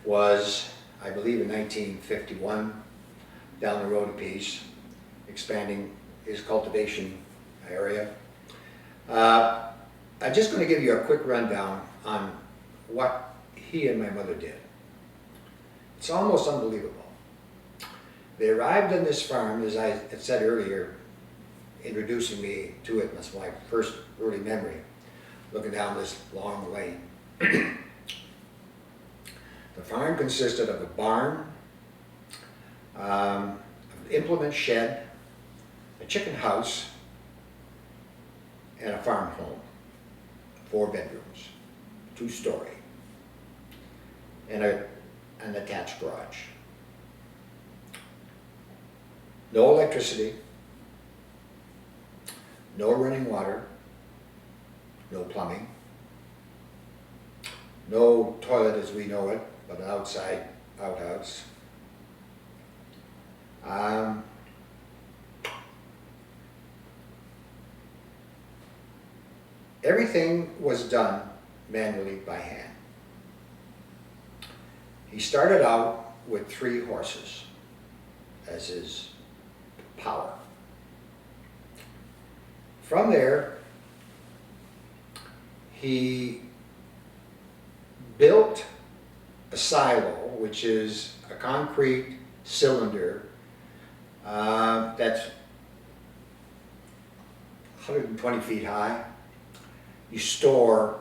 was, I believe, in 1951, down the road a piece, expanding his cultivation area. I'm just going to give you a quick rundown on what he and my mother did. It's almost unbelievable. They arrived on this farm, as I had said earlier, introducing me to it. That's my first early memory, looking down this long lane. The farm consisted of a barn, an implement shed, a chicken house, and a farm home. 4 bedrooms, 2-story, and an attached garage. No electricity, no running water, no plumbing, no toilet as we know it, but an outside outhouse. Everything was done manually by hand. He started out with 3 horses as his power. From there, he built a silo, which is a concrete cylinder that's 120 feet high. You store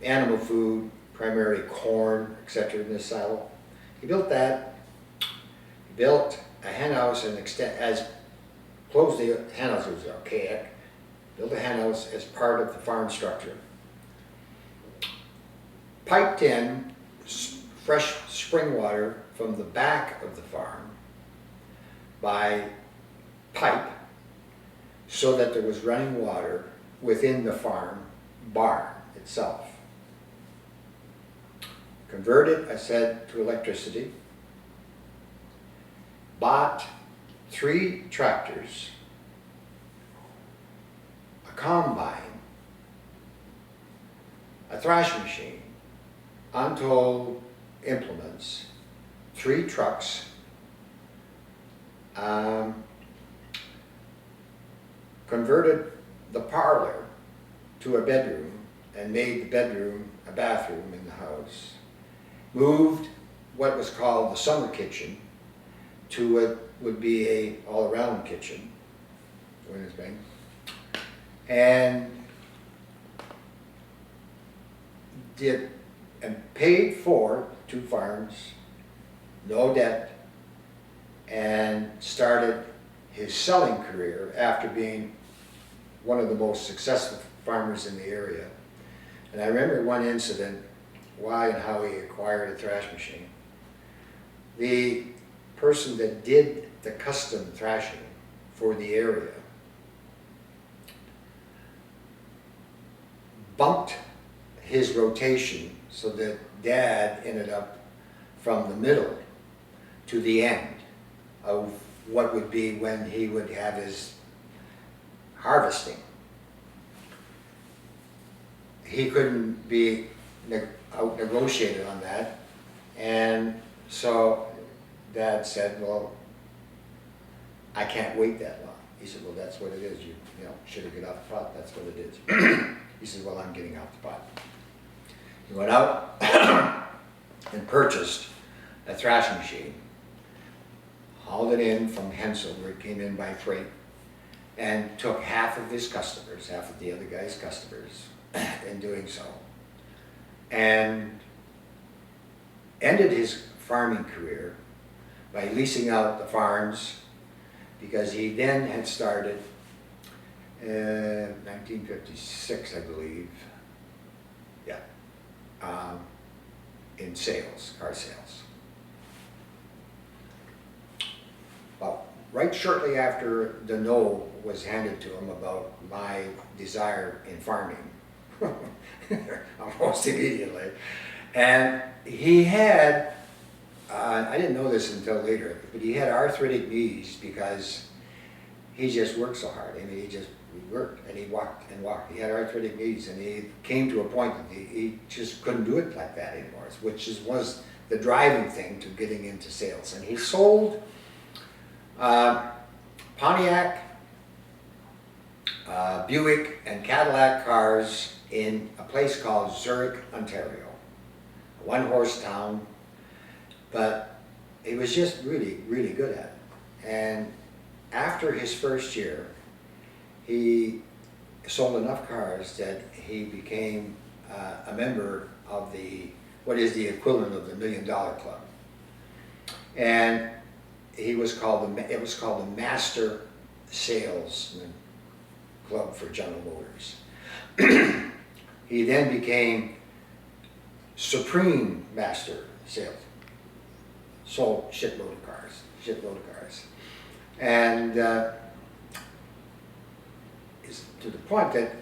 animal food, primarily corn, etc. in this silo. He built that. He built a hen house and closed the hen house, it was archaic. Built a hen house as part of the farm structure. Piped in fresh spring water from the back of the farm by pipe so that there was running water within the farm barn itself. Converted, I said, to electricity. Bought 3 tractors, a combine, a thrashing machine, untold implements, 3 trucks, converted the parlor to a bedroom and made the bedroom a bathroom in the house. Moved what was called the summer kitchen to what would be a all-around kitchen, and paid for 2 farms, no debt, and started his selling career after being one of the most successful farmers in the area. And I remember one incident, why and how he acquired a thrash machine. The person that did the custom thrashing for the area bumped his rotation so that Dad ended up from the middle to the end of what would be when he would have his harvesting. He couldn't be out negotiated on that, and so Dad said, well, I can't wait that long. He said, well, that's what it is. You know, should have get off the pot. That's what it is. He said, well, I'm getting off the pot. He went out and purchased a thrashing machine, hauled it in from Hensel, where it came in by freight, and took half of his customers, half of the other guy's customers, in doing so, and ended his farming career by leasing out the farms, because he then had started 1956, I believe, in sales, car sales. Well, right shortly after the no was handed to him about my desire in farming, almost immediately, and he had, I didn't know this until later, but he had arthritic knees because he just worked so hard. I mean, he worked and he walked and walked. He had arthritic knees, and he came to a point that he just couldn't do it like that anymore, which was the driving thing to getting into sales. And he sold Pontiac, Buick, and Cadillac cars in a place called Zurich, Ontario, a one-horse town, but he was just really, really good at it. And after his first year, he sold enough cars that he became a member of what is the equivalent of the $1 Million Club. And it was called the Master Salesman Club for General Motors. He then became Supreme Master Salesman. Sold shitload of cars. And to the point that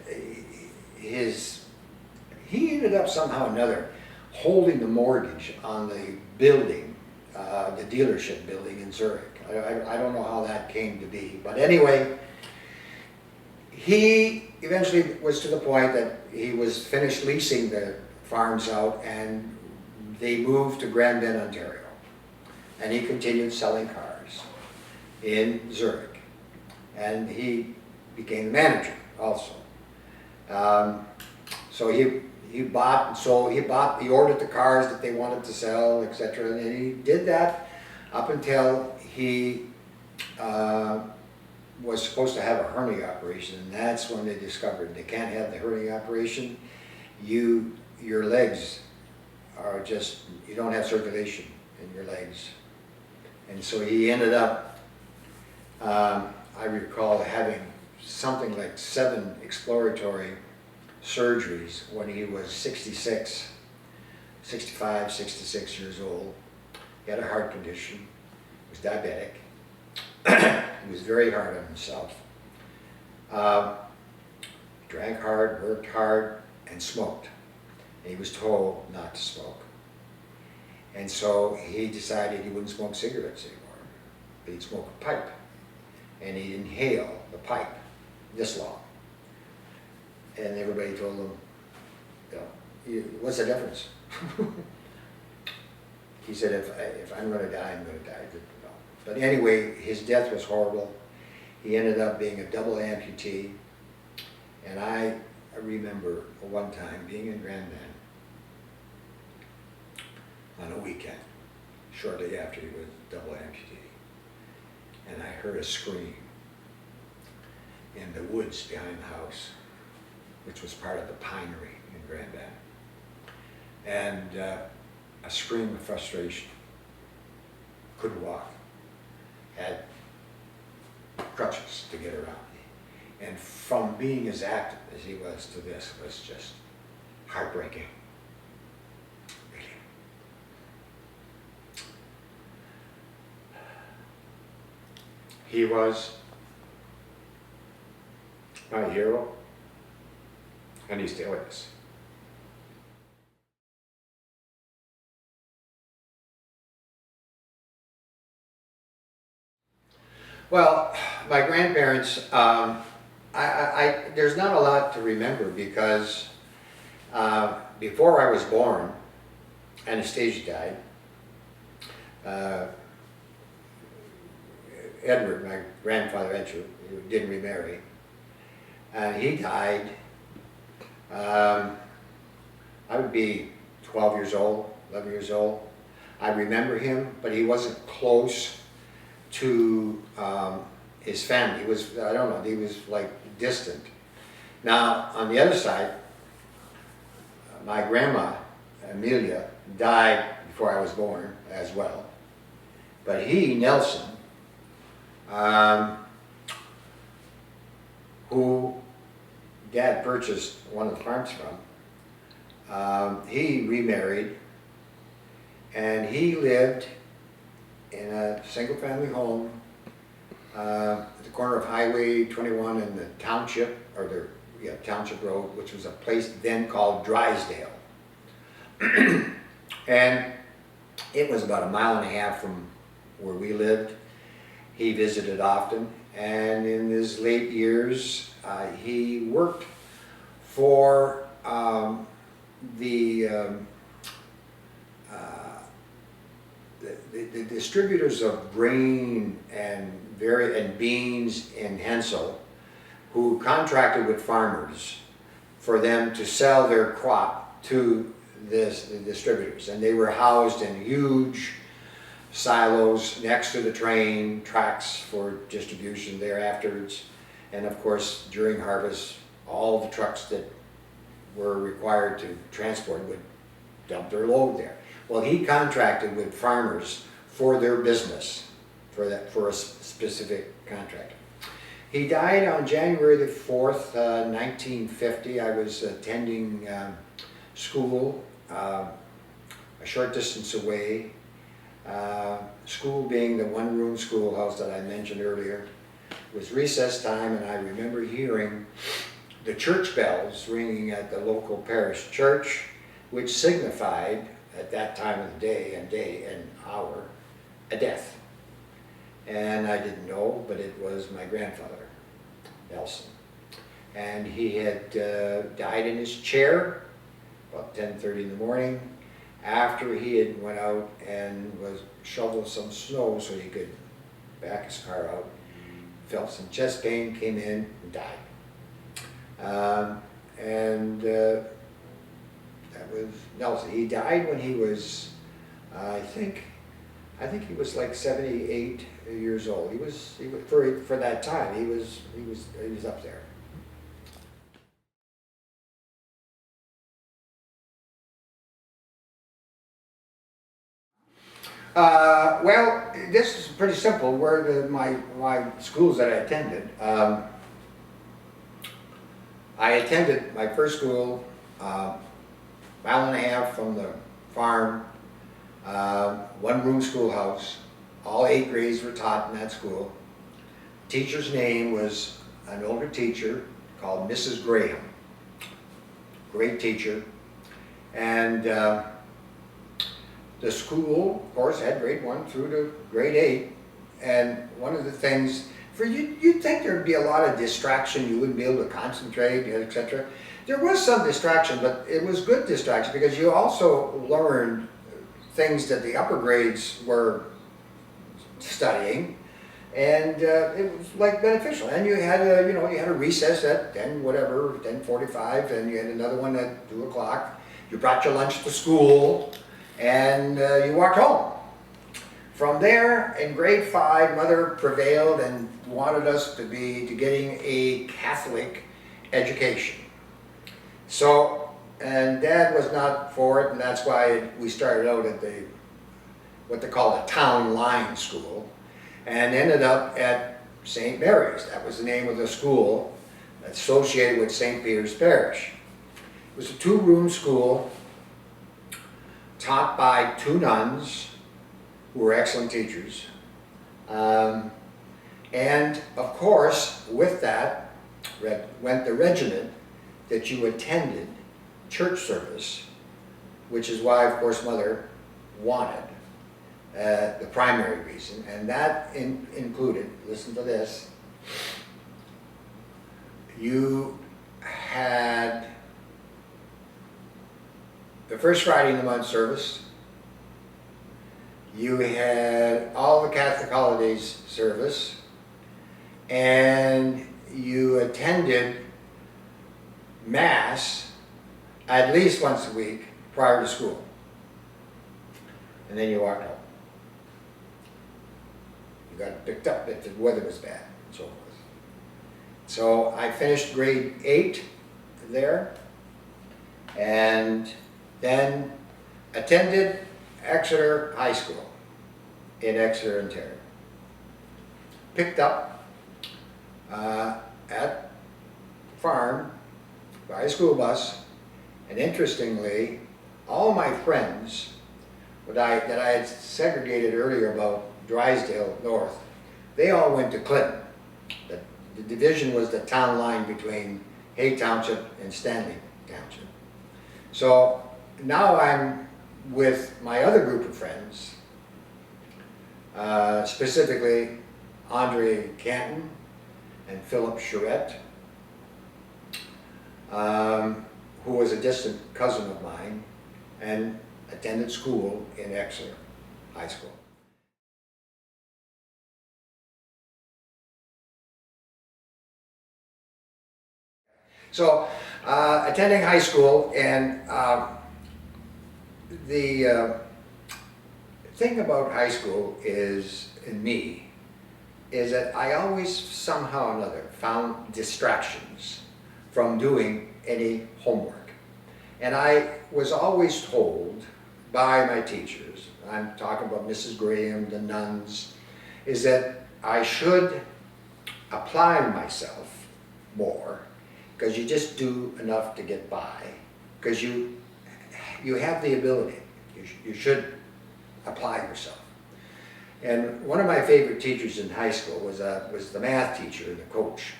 he ended up somehow or another holding the mortgage on the building, the dealership building in Zurich. I don't know how that came to be, but anyway, he eventually was to the point that he was finished leasing the farms out, and they moved to Grand Bend, Ontario, and he continued selling cars in Zurich, and he became the manager also. So he bought and sold. He ordered the cars that they wanted to sell, etc. And he did that up until he was supposed to have a hernia operation, and that's when they discovered they can't have the hernia operation. Your legs are just, you don't have circulation in your legs, and so he ended up, I recall having something like 7 exploratory surgeries when he was 65, 66 years old. He had a heart condition, was diabetic, he was very hard on himself, drank hard, worked hard, and smoked. And he was told not to smoke. And so he decided he wouldn't smoke cigarettes anymore, but he'd smoke a pipe. And he'd inhale the pipe this long. And everybody told him, what's the difference? He said, if I'm going to die, I'm going to die. But anyway, his death was horrible. He ended up being a double amputee. And I remember one time being in Grand Bend on a weekend, shortly after he was double amputee. And I heard a scream in the woods behind the house, which was part of the pinery in Grand Bend. And a scream of frustration. Couldn't walk. Had crutches to get around. And from being as active as he was to this was just heartbreaking. Really. He was my hero, and he still is. Well, my grandparents, there's not a lot to remember because before I was born, Anastasia died. Edward, my grandfather Edward, who didn't remarry, and he died. I would be 12 years old, 11 years old. I remember him, but he wasn't close to his family. He was, I don't know, he was like distant. Now, on the other side, my grandma, Amelia, died before I was born as well. But he, Nelson, who Dad purchased one of the farms from, he remarried, and he lived in a single-family home at the corner of Highway 21 and the Township, or the Township Road, which was a place then called Drysdale. And it was about 1.5 miles from where we lived. He visited often, and in his late years, he worked for the distributors of grain and beans in Hensel, who contracted with farmers for them to sell their crop to the distributors. And they were housed in huge silos next to the train tracks for distribution thereafterwards. And of course, during harvest, all the trucks that were required to transport would dump their load there. Well, he contracted with farmers for their business, for a specific contract. He died on January the 4th, 1950. I was attending school a short distance away. School being the one-room schoolhouse that I mentioned earlier. It was recess time, and I remember hearing the church bells ringing at the local parish church, which signified at that time of the day and hour a death. And I didn't know, but it was my grandfather, Nelson. And he had died in his chair about 10:30 in the morning, after he had went out and was shoveling some snow so he could back his car out. Felt some chest pain, came in, and died. That was Nelson. He died when he was, I think he was like 78 years old. He was for that time. He was up there. Well, this is pretty simple. Where my schools that I attended. I attended my first school 1.5 miles from the farm, one-room schoolhouse. All 8 grades were taught in that school. Teacher's name was an older teacher called Mrs. Graham. Great teacher. And the school, of course, had grade 1 through to grade 8. And one of the things, you'd think there'd be a lot of distraction, you wouldn't be able to concentrate, etc. There was some distraction, but it was good distraction because you also learned things that the upper grades were studying, and it was like beneficial. And you had a recess at 10:45, and you had another one at 2 o'clock. You brought your lunch to school, and you walked home. From there, in grade 5, Mother prevailed and wanted us to getting a Catholic education. So, and Dad was not for it, and that's why we started out at what they call a town line school, and ended up at St. Mary's. That was the name of the school associated with St. Peter's Parish. It was a 2-room school taught by 2 nuns who were excellent teachers. And of course, with that went the regimen that you attended church service, which is why, of course, Mother wanted the primary reason, and that included, listen to this, you had the first Friday in the month service, you had all the Catholic holidays service, and you attended Mass at least once a week prior to school. And then you walked home. You got picked up if the weather was bad and so forth. So I finished grade 8 there, and then attended Exeter High School in Exeter, Ontario. Picked up at the farm by a school bus, and interestingly, all my friends that I had segregated earlier about Drysdale North, they all went to Clinton. The division was the town line between Hay Township and Stanley Township. So now I'm with my other group of friends, specifically Andre Canton and Philip Charette, who was a distant cousin of mine and attended school in Exeter High School. So, attending high school, and the thing about high school is, in me, is that I always somehow or another found distractions from doing any homework. And I was always told by my teachers, I'm talking about Mrs. Graham, the nuns, is that I should apply myself more, because you just do enough to get by, because you have the ability. You should apply yourself. And one of my favorite teachers in high school was the math teacher, the coach,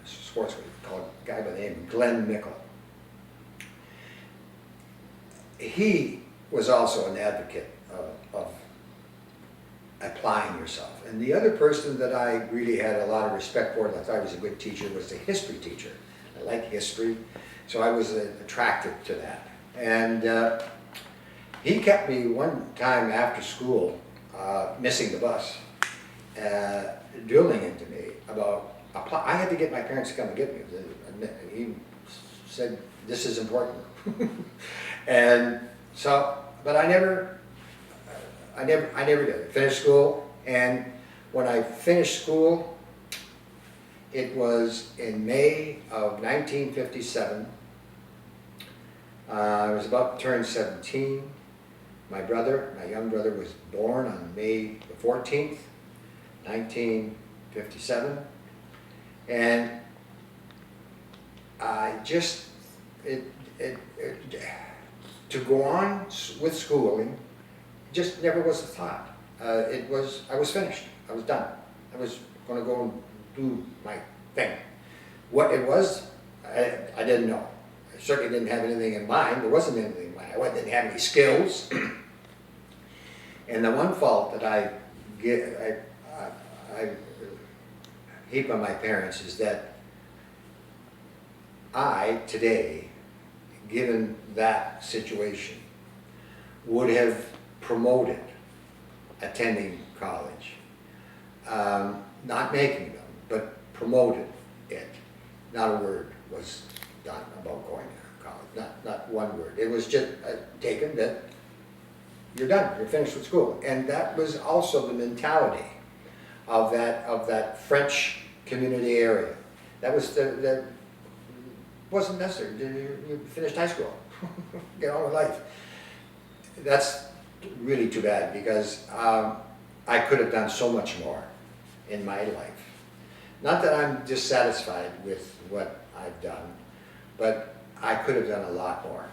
sports coach, called a guy by the name of Glenn Mickle. He was also an advocate of applying yourself. And the other person that I really had a lot of respect for, and I thought he was a good teacher, was the history teacher. I like history, so I was attracted to that. And he kept me one time after school, missing the bus, drilling into me about I had to get my parents to come and get me. He said, this is important. And so, but I never did. I finished school, and when I finished school, it was in May of 1957. I was about to turn 17. My young brother, was born on May the 14th, 1957. And I just, to go on with schooling just never was a thought. I was finished. I was done. I was going to go and do my thing. What it was, I didn't know. I certainly didn't have anything in mind. There wasn't anything in mind. I didn't have any skills. And the one fault that I heap on my parents is that I, today, given that situation, would have promoted attending college. Not making them, but promoted it. Not a word was done about going to college. Not one word. It was just taken that you're done, you're finished with school. And that was also the mentality of that French community area. That was that wasn't necessary. You finished high school. Get on with life. That's really too bad, because I could have done so much more in my life. Not that I'm dissatisfied with what I've done, but I could have done a lot more.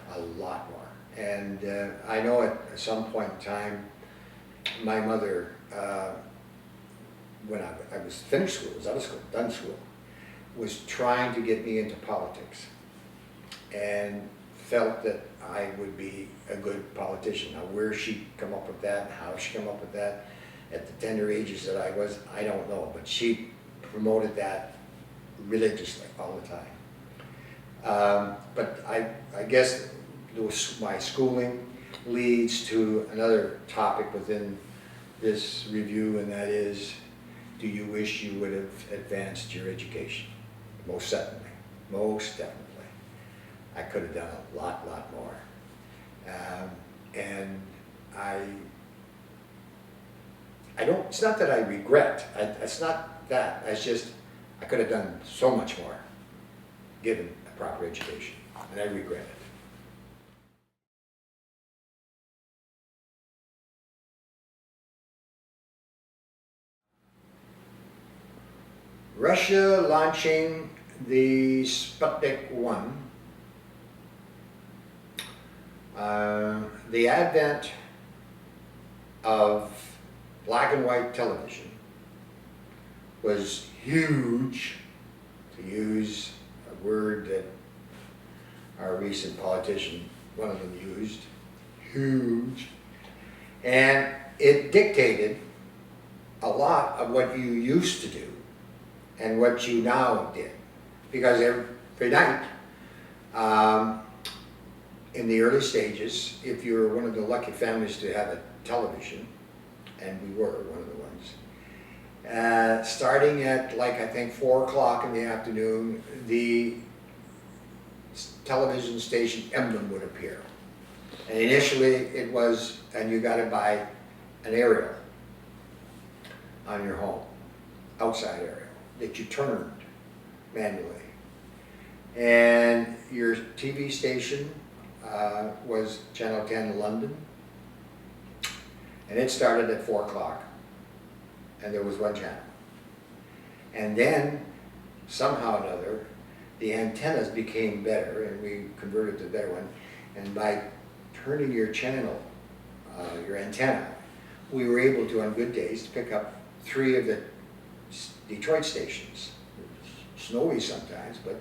And I know at some point in time, my mother, when I was finished school, was out of school, done school, was trying to get me into politics. And felt that I would be a good politician. Now, where she come up with that, how she come up with that, at the tender ages that I was, I don't know, but she promoted that religiously all the time. But I guess my schooling leads to another topic within this review, and that is, do you wish you would have advanced your education? Most certainly, most definitely. I could have done a lot more. And I don't, it's not that I regret, it's not that, it's just, I could have done so much more, given a proper education, and I regret it. Russia launching the Sputnik 1, the advent of black and white television was huge, to use a word that our recent politician, one of them, used, huge, and it dictated a lot of what you used to do and what you now did. Because every night, in the early stages, if you were one of the lucky families to have a television, and we were one of the ones, starting at, like, I think 4 o'clock in the afternoon, the television station emblem would appear. And initially it was, and you got to buy an aerial on your home, outside aerial, that you turned manually. And your TV station was Channel 10 London, and it started at 4 o'clock, and there was one channel. And then, somehow or another, the antennas became better, and we converted to a better one, and by turning your channel, your antenna, we were able to, on good days, to pick up 3 of the Detroit stations. Snowy sometimes, but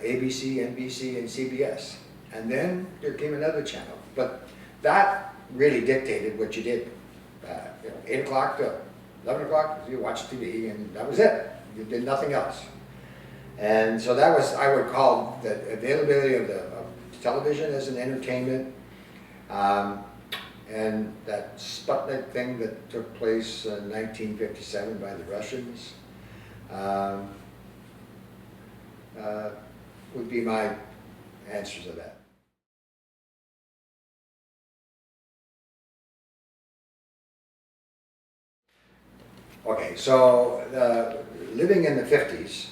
ABC, NBC, and CBS. And then there came another channel. But that really dictated what you did. 8 o'clock to 11 o'clock, you watched TV, and that was it. You did nothing else. And so that was, I would call, the availability of television as an entertainment, and that Sputnik thing that took place in 1957 by the Russians would be my answers to that. Okay, so living in the 50s,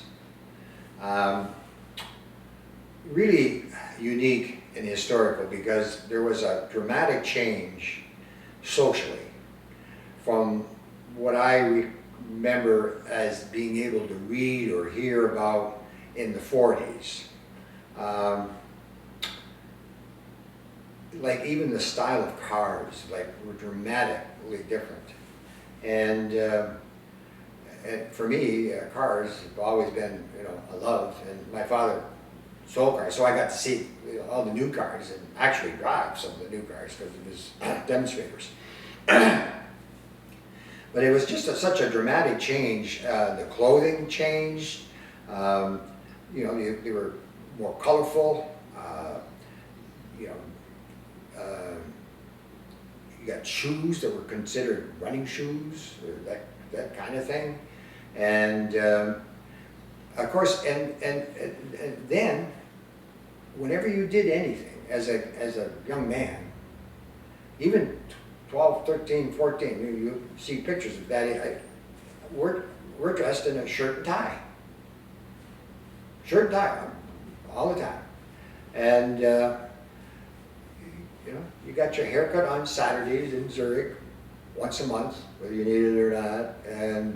really unique and historical, because there was a dramatic change socially from what I remember as being able to read or hear about in the 40s. Like even the style of cars, like, were dramatically different. And for me, cars have always been, a love. And my father sold cars, so I got to see all the new cars and actually drive some of the new cars because it was demonstrators. But it was just such a dramatic change. The clothing changed. They were more colorful. You got shoes that were considered running shoes, or that kind of thing. And of course, and then, whenever you did anything as a young man, even 12, 13, 14, you see pictures of that, we're dressed in a shirt and tie. Shirt and tie, all the time. And you got your haircut on Saturdays in Zurich, once a month, whether you needed it or not, and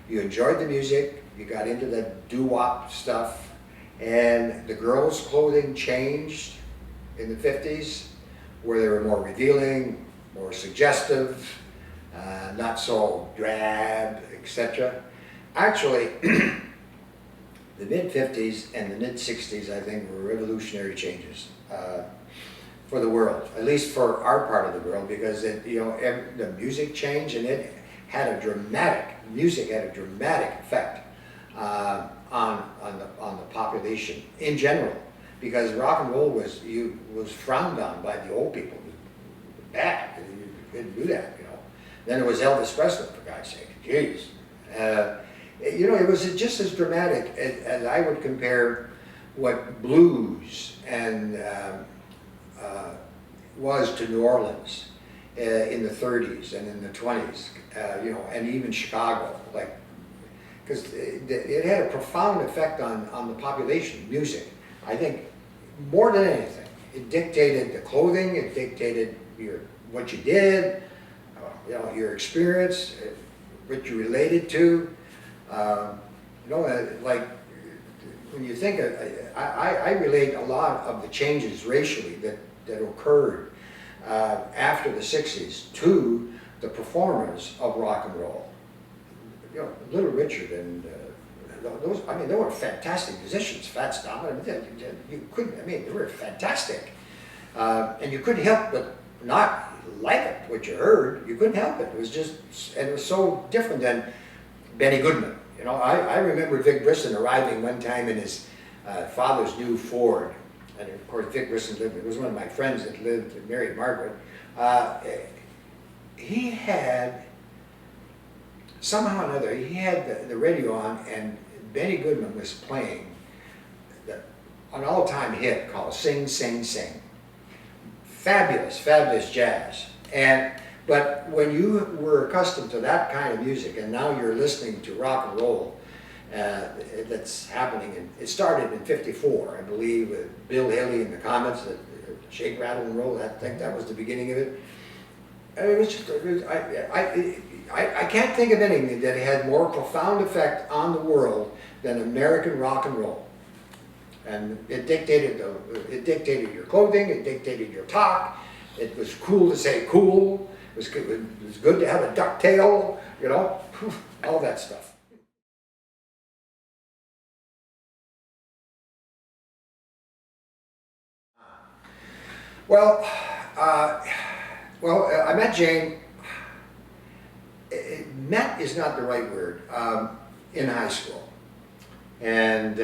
you enjoyed the music, you got into the doo-wop stuff, and the girls' clothing changed in the 50s, where they were more revealing, more suggestive, not so drab, etc. Actually, The mid-50s and the mid-60s, I think, were revolutionary changes for the world, at least for our part of the world, because it, you know, the music changed, and it had a dramatic, music had a dramatic effect on the population in general, because rock and roll was frowned on by the old people. It was bad. You couldn't do that, you know. Then there was Elvis Presley, for God's sake. Jeez. You know, it was just as dramatic as I would compare what blues and was to New Orleans in the 30s and in the 20s, you know, and even Chicago, like, because it had a profound effect on the population, music. I think more than anything, it dictated the clothing, it dictated what you did, you know, your experience, what you related to. You know, like when you think of, I relate a lot of the changes racially that occurred after the 60s to the performers of rock and roll. You know, Little Richard and those, I mean, they were fantastic musicians. Fats Domino, you couldn't, I mean, they were fantastic. And you couldn't help but not like it, what you heard. You couldn't help it. It was just, and it was so different than Benny Goodman. You know, I remember Vic Brisson arriving one time in his father's new Ford. And of course, Vic Brisson was one of my friends that lived, married Margaret. He had, somehow or another, he had the radio on, and Benny Goodman was playing an all-time hit called Sing, Sing, Sing. Fabulous, fabulous jazz. But when you were accustomed to that kind of music, and now you're listening to rock and roll, that's happening, and it started in '54, I believe, with Bill Haley and the Comets, Shake, Rattle, and Roll. I think that was the beginning of it. I mean, it was just, I can't think of anything that had more profound effect on the world than American rock and roll. And it dictated your clothing, it dictated your talk. It was cool to say cool. It was good to have a ducktail, you know, all that stuff. Well, I met Jane. Met is not the right word, in high school. And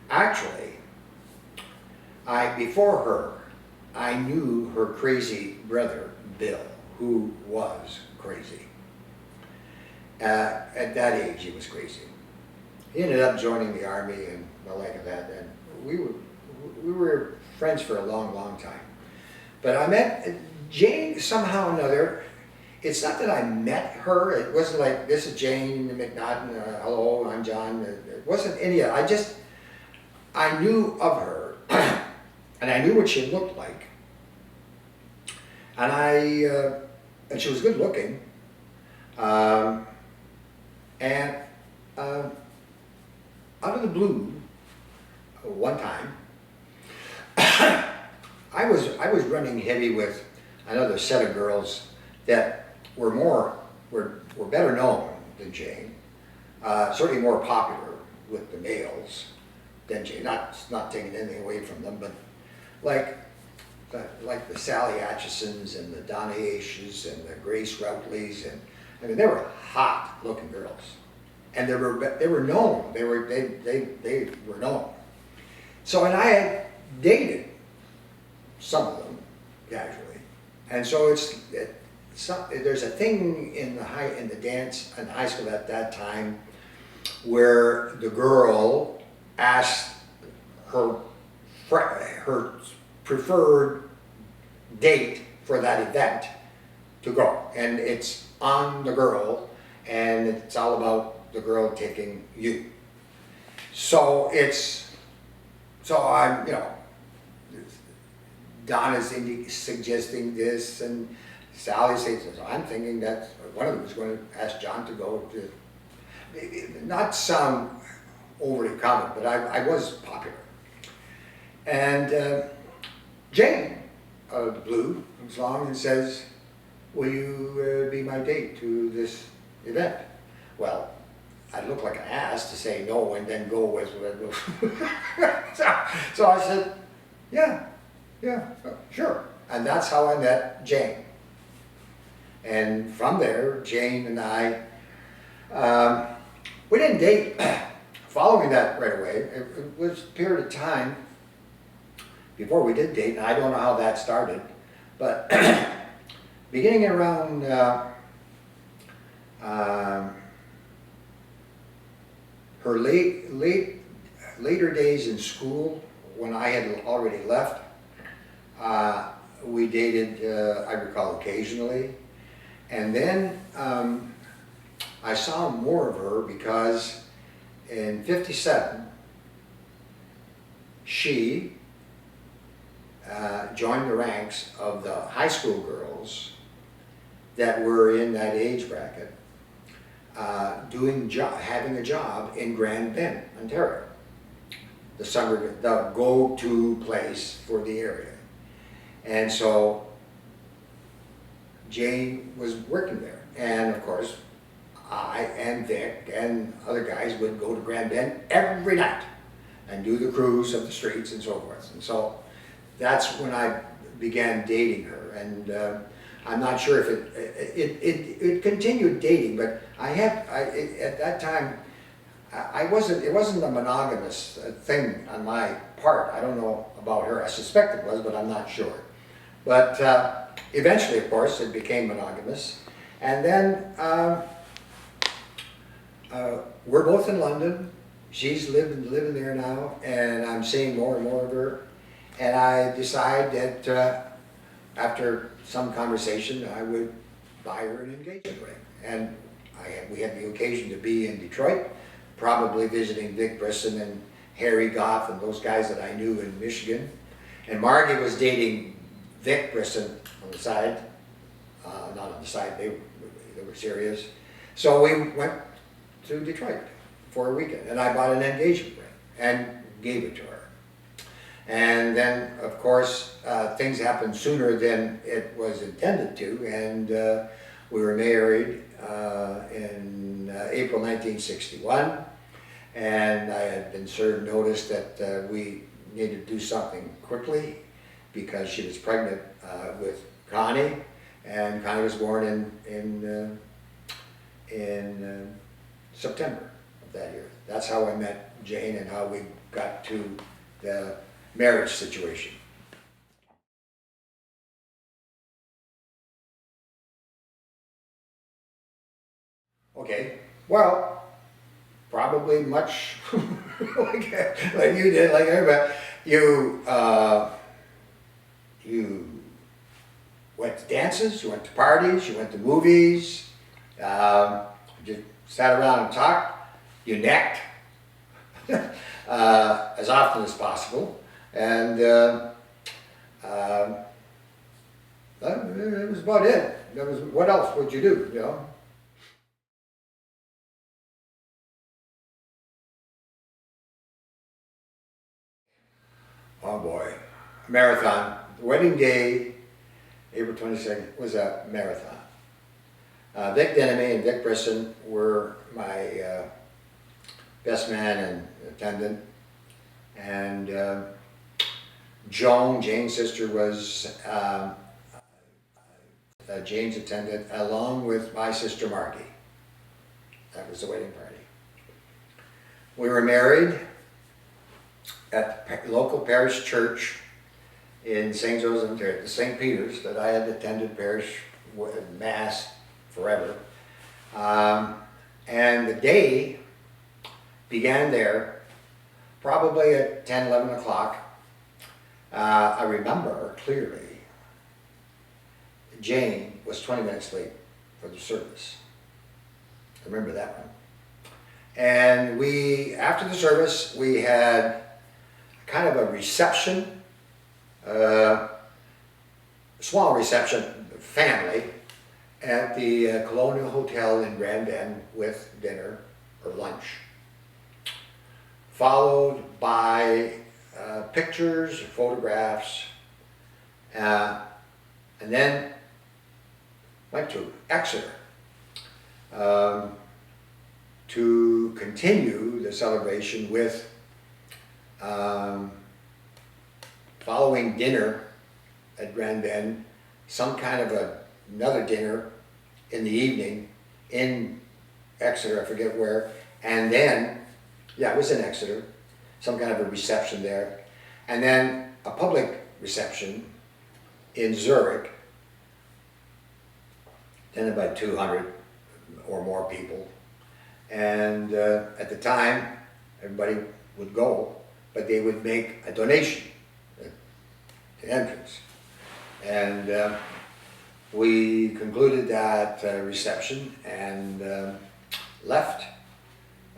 actually, before her, I knew her crazy brother, Bill, who was crazy. At that age, he was crazy. He ended up joining the army and the like of that, and we were friends for a long, long time. But I met Jane somehow or another. It's not that I met her. It wasn't like, this is Jane McNaughton, hello, I'm John. It wasn't any of that. I knew of her, and I knew what she looked like. And she was good looking. And out of the blue, one time, I was running heavy with another set of girls that were better known than Jane, certainly more popular with the males than Jane. Not taking anything away from them, but like the Sally Atchisons and the Donna Ashes and the Grace Routleys, and I mean, they were hot-looking girls, and they were known. They were known. So, and I had dated some of them casually, and so there's a thing in the dance in high school at that time where the girl asked her preferred date for that event to go, and it's on the girl, and it's all about the girl taking you. So I'm, you know, Donna's suggesting this, and Sally says, I'm thinking that one of them is going to ask John to go to, not sound overly common, but I was popular. And Jane, out of the blue, comes along and says, will you be my date to this event? Well, I'd look like an ass to say no and then go with so I said, yeah, sure. And that's how I met Jane. And from there, Jane and I, we didn't date following that right away. It was a period of time before we did date, and I don't know how that started, but beginning around her later days in school, when I had already left, we dated, I recall, occasionally. And then I saw more of her because in '57, she joined the ranks of the high school girls that were in that age bracket, having a job in Grand Bend, Ontario, the go-to place for the area. And so Jane was working there, and of course I and Vic and other guys would go to Grand Bend every night and do the cruise of the streets and so forth. And so that's when I began dating her, and I'm not sure if it continued dating, but at that time it wasn't a monogamous thing on my part. I don't know about her. I suspect it was, but I'm not sure. But eventually, of course, it became monogamous, and then we're both in London. She's living there now, and I'm seeing more and more of her. And I decided that after some conversation, I would buy her an engagement ring. And we had the occasion to be in Detroit, probably visiting Vic Brisson and Harry Goff and those guys that I knew in Michigan. And Margie was dating Vic Brisson on the side, not on the side, they were serious. So we went to Detroit for a weekend, and I bought an engagement ring and gave it to her. And then, of course, things happened sooner than it was intended to, and we were married in April 1961, and I had been served notice that we needed to do something quickly because she was pregnant with Connie, and Connie was born in September of that year. That's how I met Jane and how we got to the marriage situation. Okay, well, probably much like you did, like everybody. You went to dances, you went to parties, you went to movies, you sat around and talked, you necked as often as possible, and that it was about it. What else would you do, you know? Oh boy, marathon. The wedding day, April 22nd, was a marathon. Vic Denemy and Vic Brisson were my best man and attendant, and Joan, Jane's sister, was Jane's attendant, along with my sister Margie. That was the wedding party. We were married at the local parish church in St. Joseph, Ontario, the St. Peter's, that I had attended parish mass forever. And the day began there, probably at 10, 11 o'clock. I remember clearly, Jane was 20 minutes late for the service. I remember that one. And after the service, we had kind of a reception, small reception, family, at the Colonial Hotel in Grand Bend with dinner or lunch, followed by pictures, photographs, and then went to Exeter to to continue the celebration with following dinner at Grand Bend, some kind of another dinner in the evening in Exeter, I forget where, and then, yeah, it was in Exeter, some kind of a reception there, and then a public reception in Zurich, then about 200 or more people. And at the time, everybody would go, but they would make a donation at the entrance. And we concluded that reception and left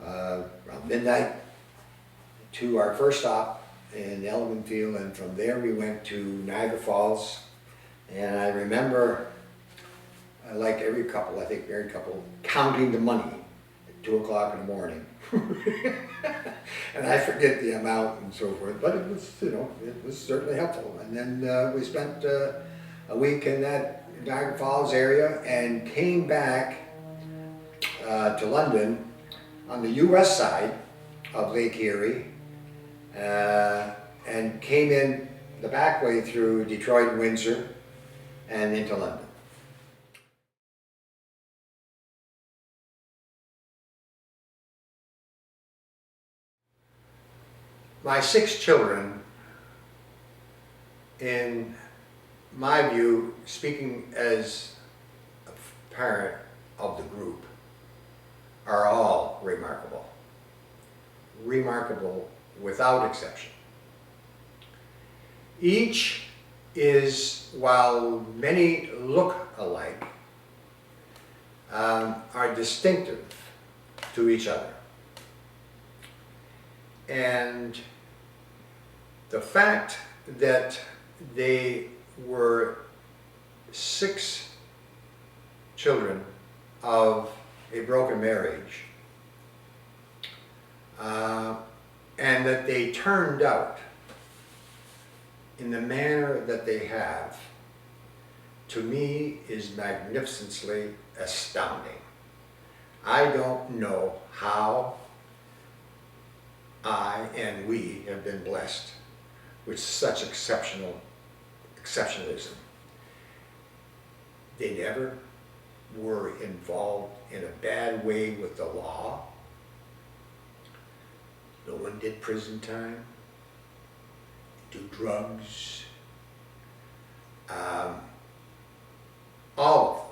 around midnight to our first stop in Elgin Field, and from there we went to Niagara Falls. And I remember, like every couple, I think married couple, counting the money at 2 o'clock in the morning. And I forget the amount and so forth, but it was, you know, it was certainly helpful. And then we spent a week in that Niagara Falls area and came back to London on the US side of Lake Erie, and came in the back way through Detroit and Windsor and into London. My 6 children, in my view, speaking as a parent of the group, are all remarkable. Remarkable without exception. Each is, while many look alike, are distinctive to each other. And the fact that they were 6 children of a broken marriage, and that they turned out in the manner that they have, to me is magnificently astounding. I don't know how I and we have been blessed with such exceptionalism. They never were involved in a bad way with the law. No one did prison time, do drugs. All of them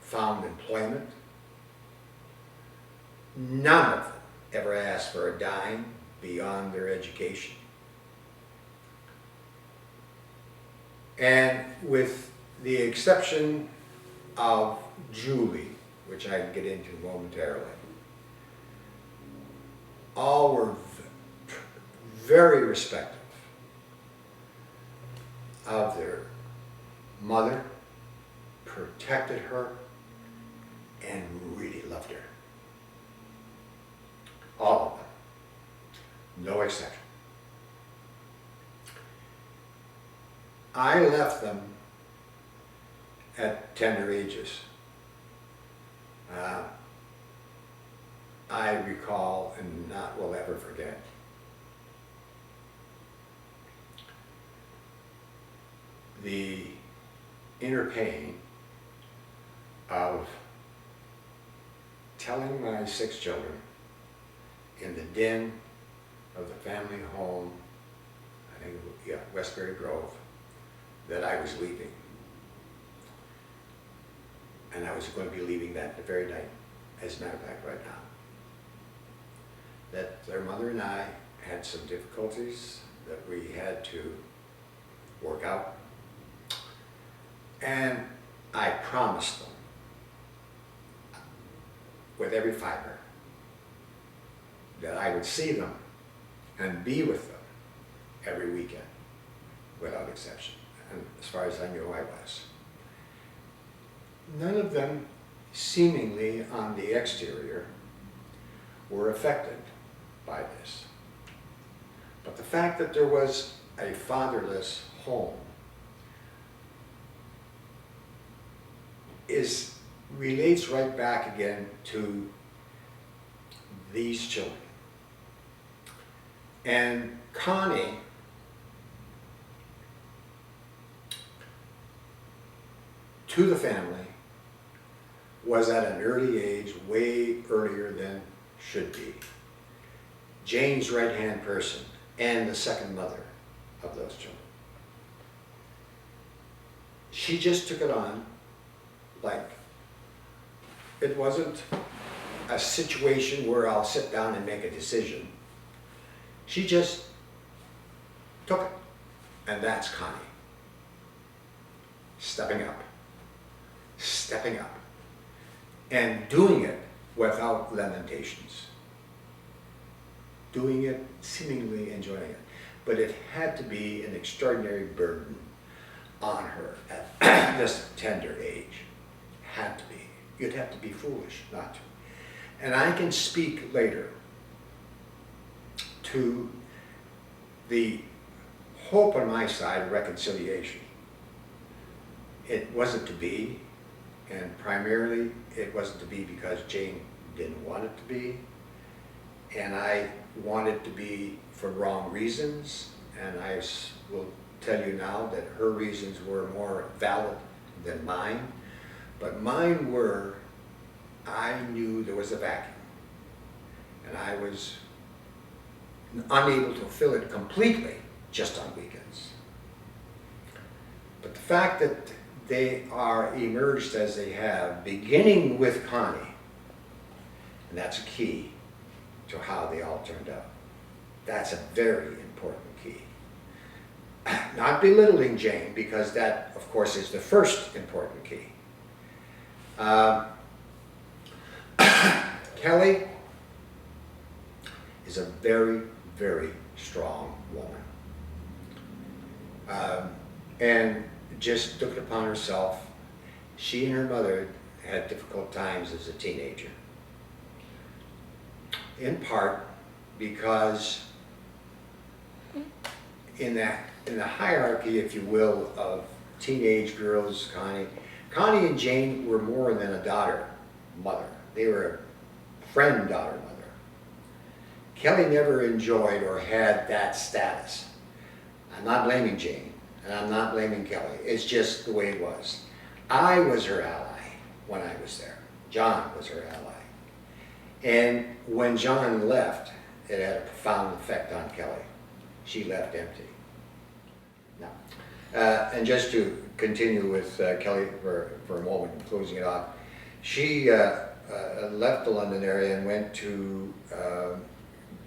found employment. None of them ever asked for a dime beyond their education. And with the exception of Julie, which I can get into momentarily, all were very respectful of their mother, protected her, and really loved her. All of them, no exception. I left them at tender ages. I recall and not will ever forget the inner pain of telling my 6 children in the den of the family home, I think, yeah, Westbury Grove, that I was leaving. And I was going to be leaving that the very night, as a matter of fact, right now. That their mother and I had some difficulties that we had to work out. And I promised them, with every fiber, that I would see them and be with them every weekend, without exception. And as far as I knew, I was. None of them, seemingly on the exterior, were affected by this. But the fact that there was a fatherless home relates right back again to these children. And Connie to the family was at an early age, way earlier than should be, Jane's right-hand person and the second mother of those children. She just took it on like it wasn't a situation where I'll sit down and make a decision. She just took it. And that's Connie. Stepping up. Stepping up. And doing it without lamentations. Doing it, seemingly enjoying it. But it had to be an extraordinary burden on her at this tender age. Had to be. You'd have to be foolish not to. And I can speak later to the hope on my side of reconciliation. It wasn't to be, and primarily it wasn't to be because Jane didn't want it to be, and I wanted it to be for wrong reasons, and I will tell you now that her reasons were more valid than mine, but mine were, I knew there was a vacuum, and I was unable to fill it completely just on weekends. But the fact that they are emerged as they have, beginning with Connie, and that's a key to how they all turned out. That's a very important key. Not belittling Jane, because that, of course, is the first important key. Kelly is a very, very strong woman. And just took it upon herself. She and her mother had difficult times as a teenager. In part because in the hierarchy, if you will, of teenage girls, Connie and Jane were more than a daughter-mother. They were a friend-daughter-mother. Kelly never enjoyed or had that status. I'm not blaming Jane, and I'm not blaming Kelly. It's just the way it was. I was her ally when I was there. John was her ally. And when John left, it had a profound effect on Kelly. She left empty. Now, and just to continue with Kelly for a moment, closing it off, she left the London area and went to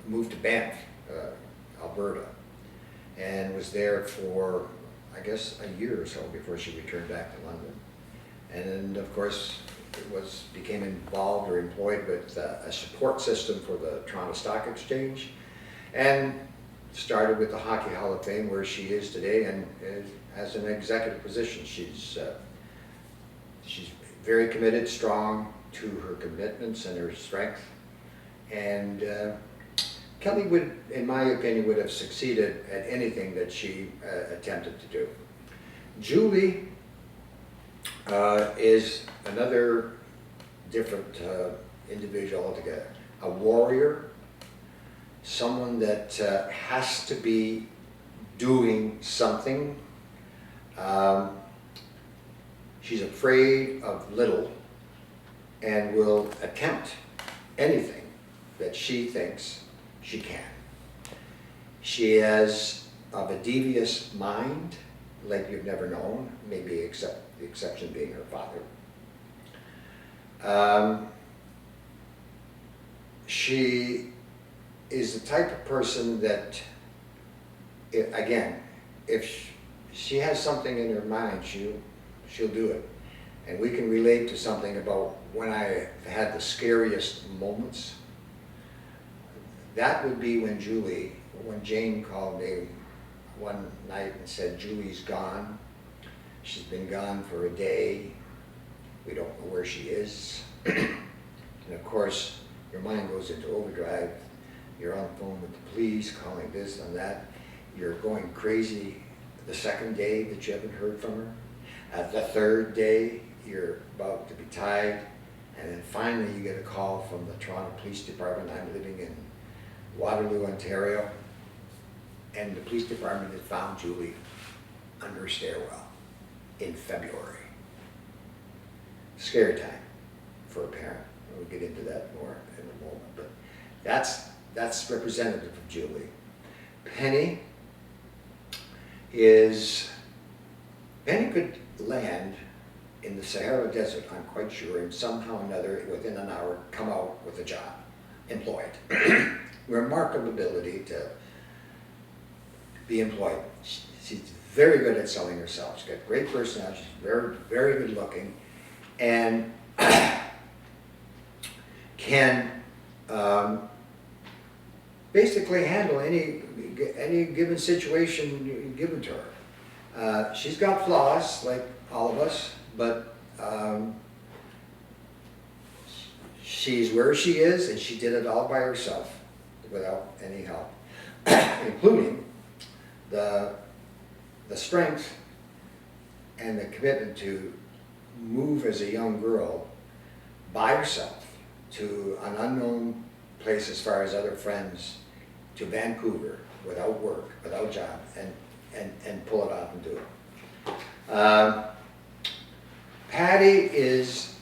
move to Banff, Alberta, and was there for, I guess, a year or so before she returned back to London. And then, of course, became involved or employed with a support system for the Toronto Stock Exchange, and started with the Hockey Hall of Fame, where she is today, and has an executive position. She's very committed, strong to her commitments and her strength, and Kelly would, in my opinion, would have succeeded at anything that she attempted to do. Julie is another different individual altogether. A warrior, someone that has to be doing something. She's afraid of little and will attempt anything that she thinks she can. She is of a devious mind like you've never known, maybe except the exception being her father. She is the type of person that, again, if she has something in her mind, she'll do it. And we can relate to something about when I had the scariest moments. That would be when Jane called me one night and said, "Julie's gone. She's been gone for a day. We don't know where she is." And of course, your mind goes into overdrive. You're on the phone with the police, calling this and that. You're going crazy the second day that you haven't heard from her. At the third day, you're about to be tied, And then finally you get a call from the Toronto Police Department. I'm living in Waterloo, Ontario, and the police department had found Julie under a stairwell in February. Scary time for a parent. We'll get into that more in a moment, but that's representative of Julie. Penny could land in the Sahara Desert, I'm quite sure, and somehow or another, within an hour, come out with a job, employed. Remarkable ability to be employed. She's very good at selling herself. She's got great personality. She's very, very good looking, and can basically handle any given situation given to her. She's got flaws, like all of us, but she's where she is, and she did it all by herself, without any help, including the strength and the commitment to move as a young girl by herself to an unknown place as far as other friends, to Vancouver, without work, without job, and pull it off and do it. Patty is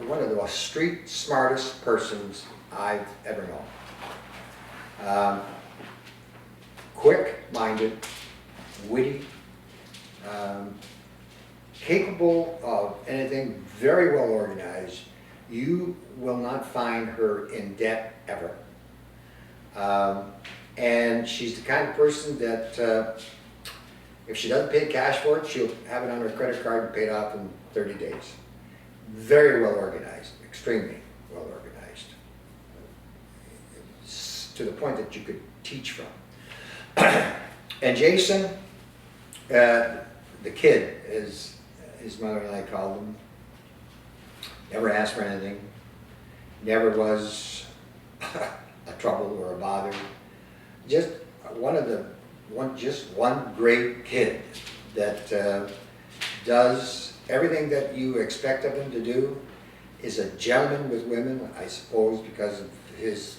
one of the most street smartest persons I've ever known. Quick-minded, witty, capable of anything, very well organized. You will not find her in debt ever. And she's the kind of person that if she doesn't pay cash for it, she'll have it on her credit card and pay it off in 30 days. Very well organized, extremely well organized, to the point that you could teach from. And Jason, the kid, as his mother and I called him, never asked for anything, never was a trouble or a bother. Just one great kid that does everything that you expect of him to do, is a gentleman with women, I suppose, because of his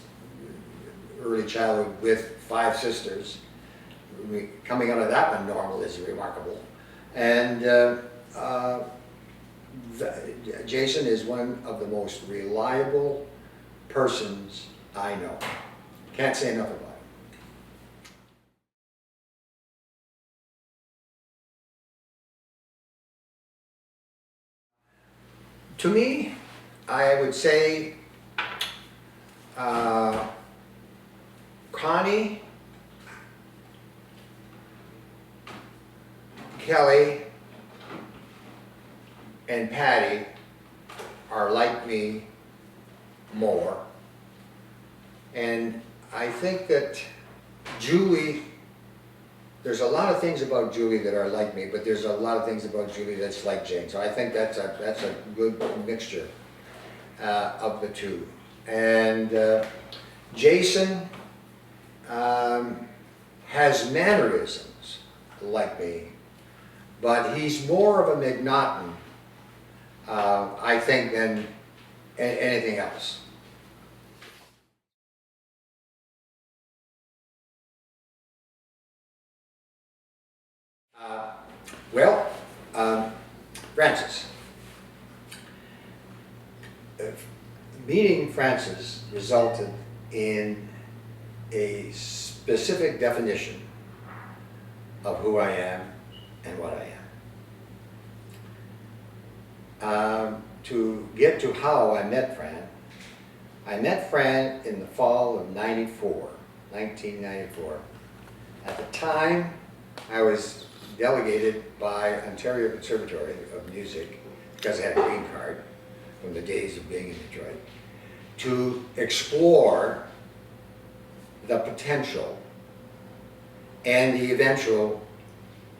early childhood with 5 sisters. Coming out of that one normal is remarkable. And Jason is one of the most reliable persons I know. Can't say enough about him. To me, I would say Connie, Kelly, and Patty are like me more. And I think that Julie, there's a lot of things about Julie that are like me, but there's a lot of things about Julie that's like Jane. So I think that's a good mixture of the two. And Jason has mannerisms like me, but he's more of a McNaughton, I think, than anything else. Frances. Meeting Frances resulted in a specific definition of who I am and what I am. To get to how I met Fran in the fall of 1994. At the time, I was delegated by Ontario Conservatory of Music, because I had a green card from the days of being in Detroit, to explore the potential and the eventual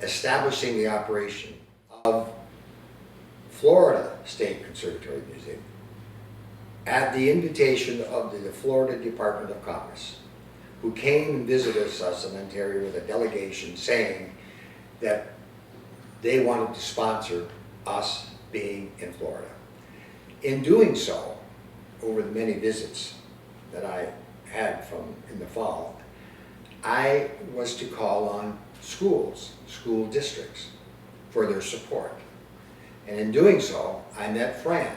establishing the operation of Florida State Conservatory of Music at the invitation of the Florida Department of Commerce, who came and visited us in Ontario with a delegation saying that they wanted to sponsor us being in Florida. in doing so, over the many visits that I had from in the fall, I was to call on schools, school districts, for their support. And in doing so, I met Fran,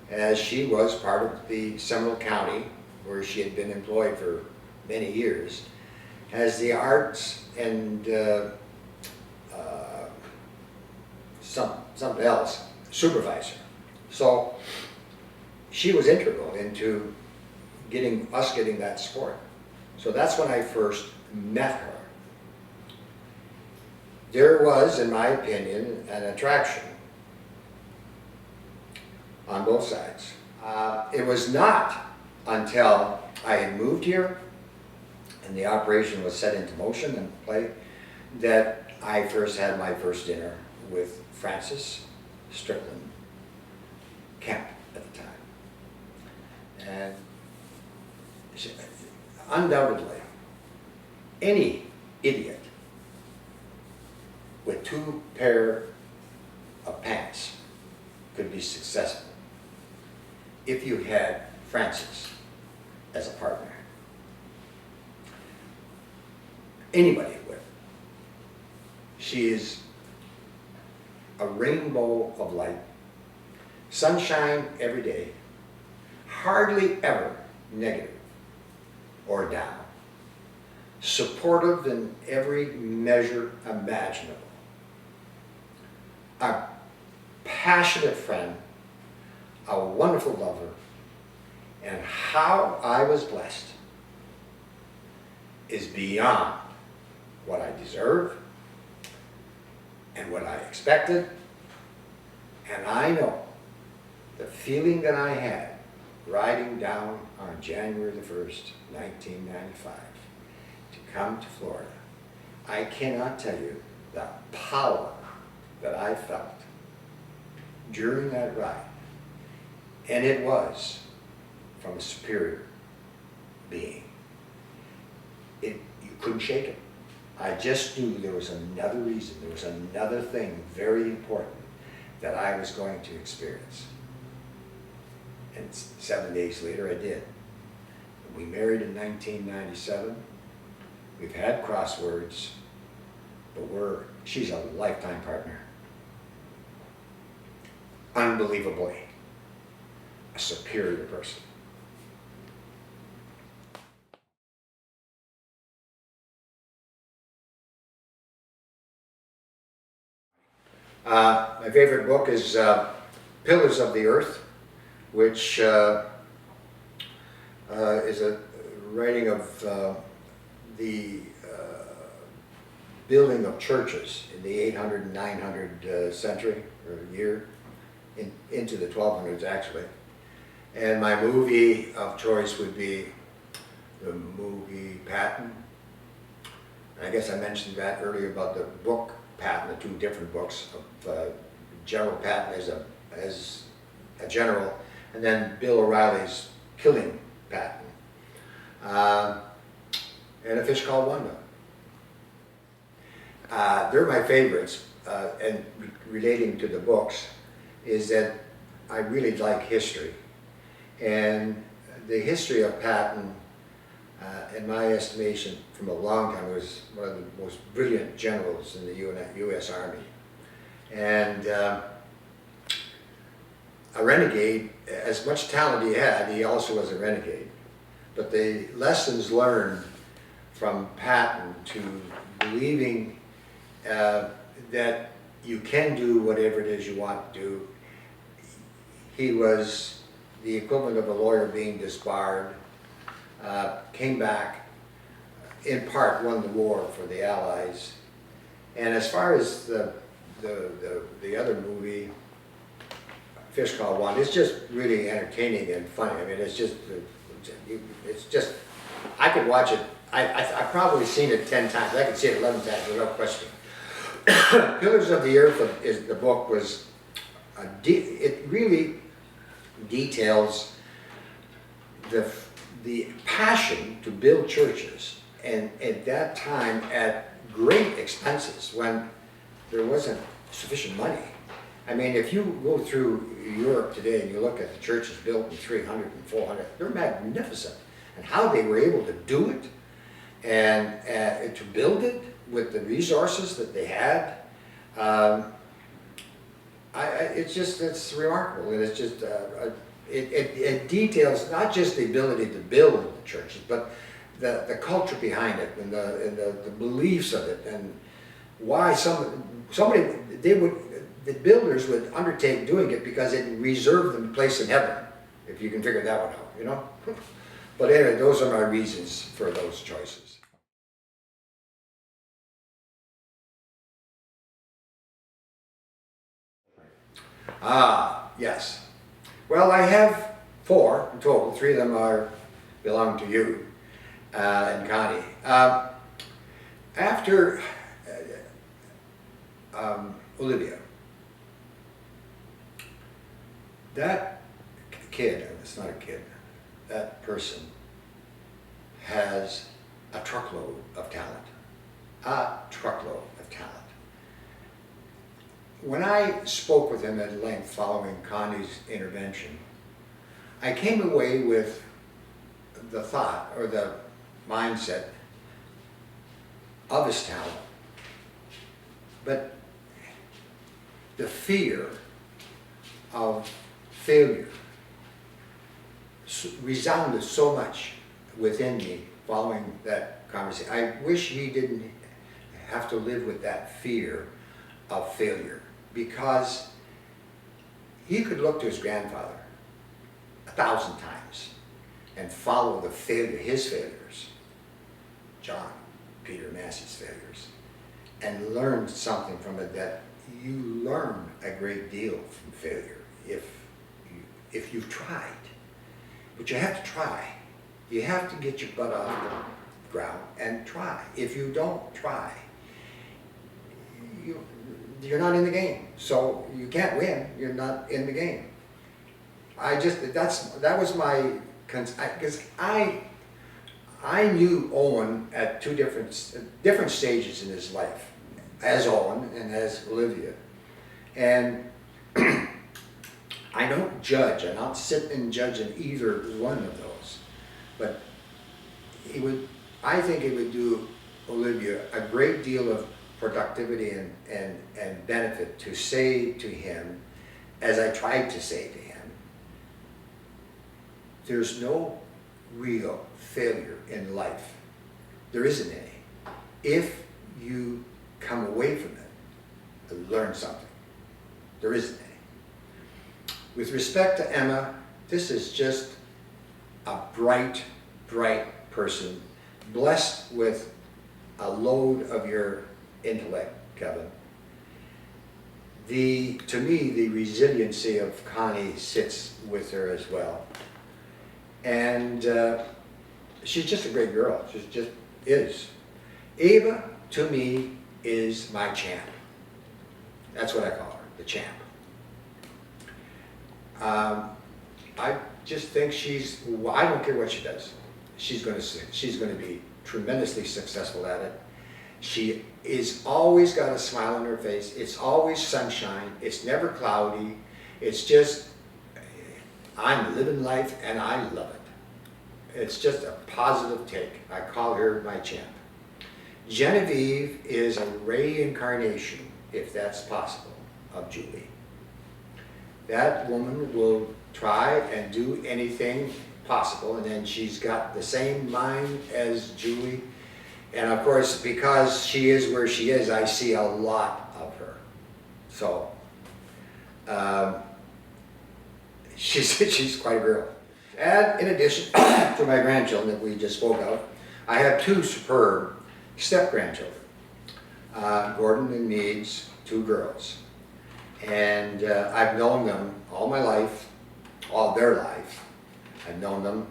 as she was part of the Seminole County, where she had been employed for many years, as the arts and something else supervisor. So she was integral into getting that support. So that's when I first met her. There was, in my opinion, an attraction on both sides. It was not until I had moved here and the operation was set into motion and play that I first had my first dinner with Frances Strickland Kemp at the time. And she, undoubtedly, any idiot with 2 pair of pants could be successful if you had Frances as a partner. Anybody would. She is a rainbow of light, sunshine every day, hardly ever negative or down, supportive in every measure imaginable, a passionate friend, a wonderful lover, and how I was blessed is beyond what I deserve and what I expected. And I know the feeling that I had riding down on January the 1st, 1995, to come to Florida. I cannot tell you the power that I felt during that ride. And it was from a superior being. You couldn't shake it. I just knew there was another reason, there was another thing very important that I was going to experience. And 7 days later I did. We married in 1997. We've had crosswords, but she's a lifetime partner. Unbelievably, a superior person. My favorite book is Pillars of the Earth, which is a writing of the building of churches in the 800 and 900 century, or year, into the 1200s actually. And my movie of choice would be the movie Patton. I guess I mentioned that earlier about the book Patton, the 2 different books of General Patton as a general, and then Bill O'Reilly's Killing Patton, and A Fish Called Wanda. They're my favorites, and relating to the books is that I really like history, and the history of Patton, in my estimation, from a long time, was one of the most brilliant generals in the U.S. Army. And a renegade, as much talent he had, he also was a renegade. But the lessons learned from Patton to believing that you can do whatever it is you want to do. He was the equivalent of a lawyer being disbarred, came back, in part won the war for the Allies. And as far as the other movie, Fish Called Wanda, it's just really entertaining and funny. I mean, it's just, I could watch it. I've probably seen it 10 times. I could see it 11 times without question. Pillars of the Earth is the book was, it really details the passion to build churches, and at that time at great expenses when there wasn't sufficient money I mean, if you go through Europe today and you look at the churches built in 300 and 400, they're magnificent. And how they were able to do it and to build it with the resources that they had, it's remarkable. And it's just, it details not just the ability to build the churches, but the culture behind it and the beliefs of it, and why the builders would undertake doing it because it reserved them a place in heaven, if you can figure that one out, you know? But anyway, those are my reasons for those choices. Ah, yes. Well, I have 4 in total. 3 of them belong to you and Connie. After Olivia, that kid, it's not a kid, that person has a truckload of talent. A truckload of talent. When I spoke with him at length following Connie's intervention, I came away with the thought or the mindset of his talent, but the fear of failure resounded so much within me following that conversation. I wish he didn't have to live with that fear of failure, because he could look to his grandfather 1,000 times and follow his failures, John, Peter Massey's failures, and learn something from it, that you learn a great deal from failure if you've tried. But you have to try. You have to get your butt off the ground and try. If you don't try, you're not in the game. So you can't win. You're not in the game. That was my, because I knew Owen at 2 different stages in his life, as Owen and as Olivia, and I don't judge. I don't sit and judge in either one of those, but I think it would do Olivia a great deal of productivity and benefit to say to him, as I tried to say to him, there's no real failure in life. There isn't any. If you come away from it and learn something, there isn't any. With respect to Emma, this is just a bright, bright person, blessed with a load of your intellect, Kevin. To me, the resiliency of Connie sits with her as well. And she's just a great girl. She just is. Ava, to me, is my champ. That's what I call her, the champ. I just think I don't care what she does. She's going to be tremendously successful at it. She is always got a smile on her face. It's always sunshine. It's never cloudy. It's just, I'm living life and I love it. It's just a positive take. I call her my champ. Genevieve is a reincarnation, if that's possible, of Julie. That woman will try and do anything possible, and then she's got the same mind as Julie. And of course, because she is where she is, I see a lot of her. So, she's quite a girl. And in addition to my grandchildren that we just spoke of, I have 2 superb step-grandchildren. Gordon and Meads, 2 girls. And I've known them all my life, all their life. I've known them.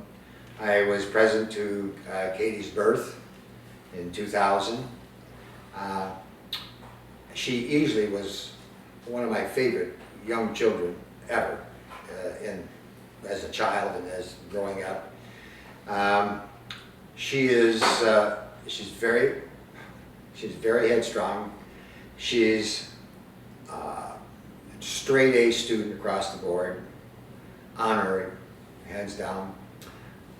I was present to Katie's birth in 2000. She easily was one of my favorite young children ever, as a child and as growing up. She's very headstrong. She's straight A student across the board, honorary, hands down.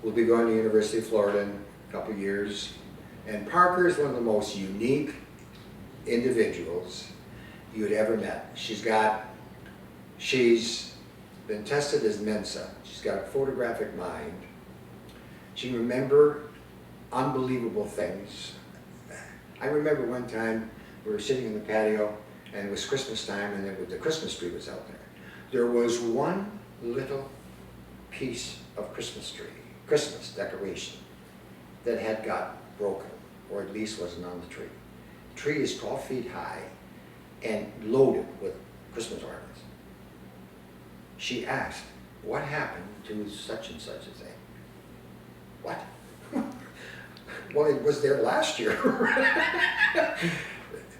Will be going to the University of Florida in a couple of years. And Parker is one of the most unique individuals you'd ever met. She's been tested as Mensa. She's got a photographic mind. She can remember unbelievable things. I remember one time we were sitting in the patio and it was Christmas time and the Christmas tree was out there. There was one little piece of Christmas decoration that had got broken, or at least wasn't on the tree. The tree is 12 feet high and loaded with Christmas ornaments. She asked, what happened to such and such a thing? What? Well, it was there last year.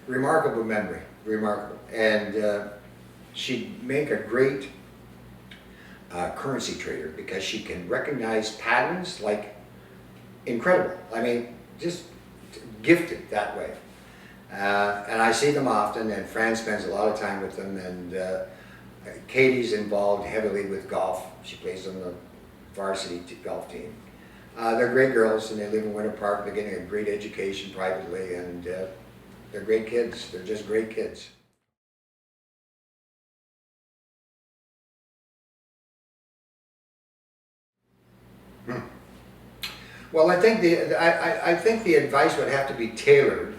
Remarkable memory, remarkable. And she'd make a great currency trader because she can recognize patterns like incredible. I mean, just gifted that way. And I see them often, and Fran spends a lot of time with them, and Katie's involved heavily with golf. She plays on the varsity golf team. They're great girls, and they live in Winter Park. They're getting a great education privately, and they're great kids. They're just great kids. Well, I think the advice would have to be tailored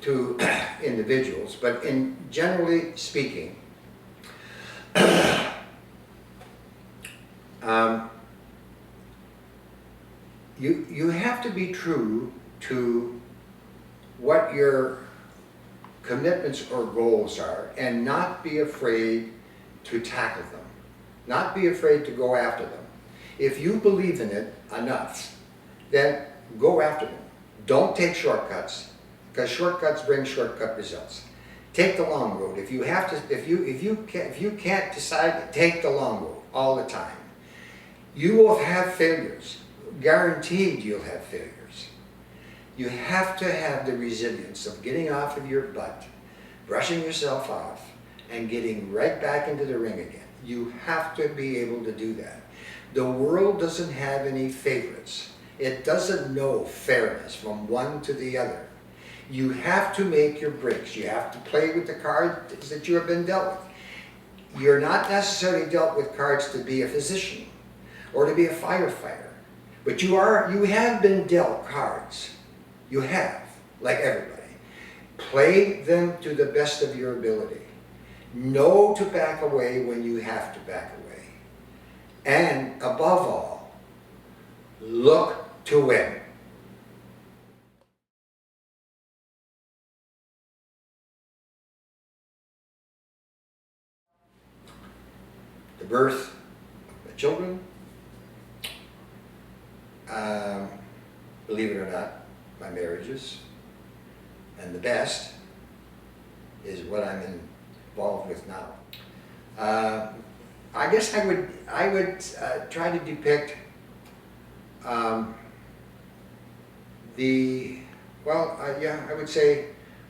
to individuals, but in generally speaking, you have to be true to what your commitments or goals are, and not be afraid to tackle them, not be afraid to go after them. If you believe in it enough, then go after them. Don't take shortcuts, because shortcuts bring shortcut results. Take the long road. If you can't decide, take the long road all the time. You will have failures. Guaranteed you'll have failures. You have to have the resilience of getting off of your butt, brushing yourself off, and getting right back into the ring again. You have to be able to do that. The world doesn't have any favorites. It doesn't know fairness from one to the other. You have to make your breaks. You have to play with the cards that you have been dealt with. You're not necessarily dealt with cards to be a physician or to be a firefighter, but you have been dealt cards. You have, like everybody. Play them to the best of your ability. Know to back away when you have to back away. And above all, look to win. The birth of my children, believe it or not, my marriages, and the best is what I'm involved with now. I guess I would try to depict I would say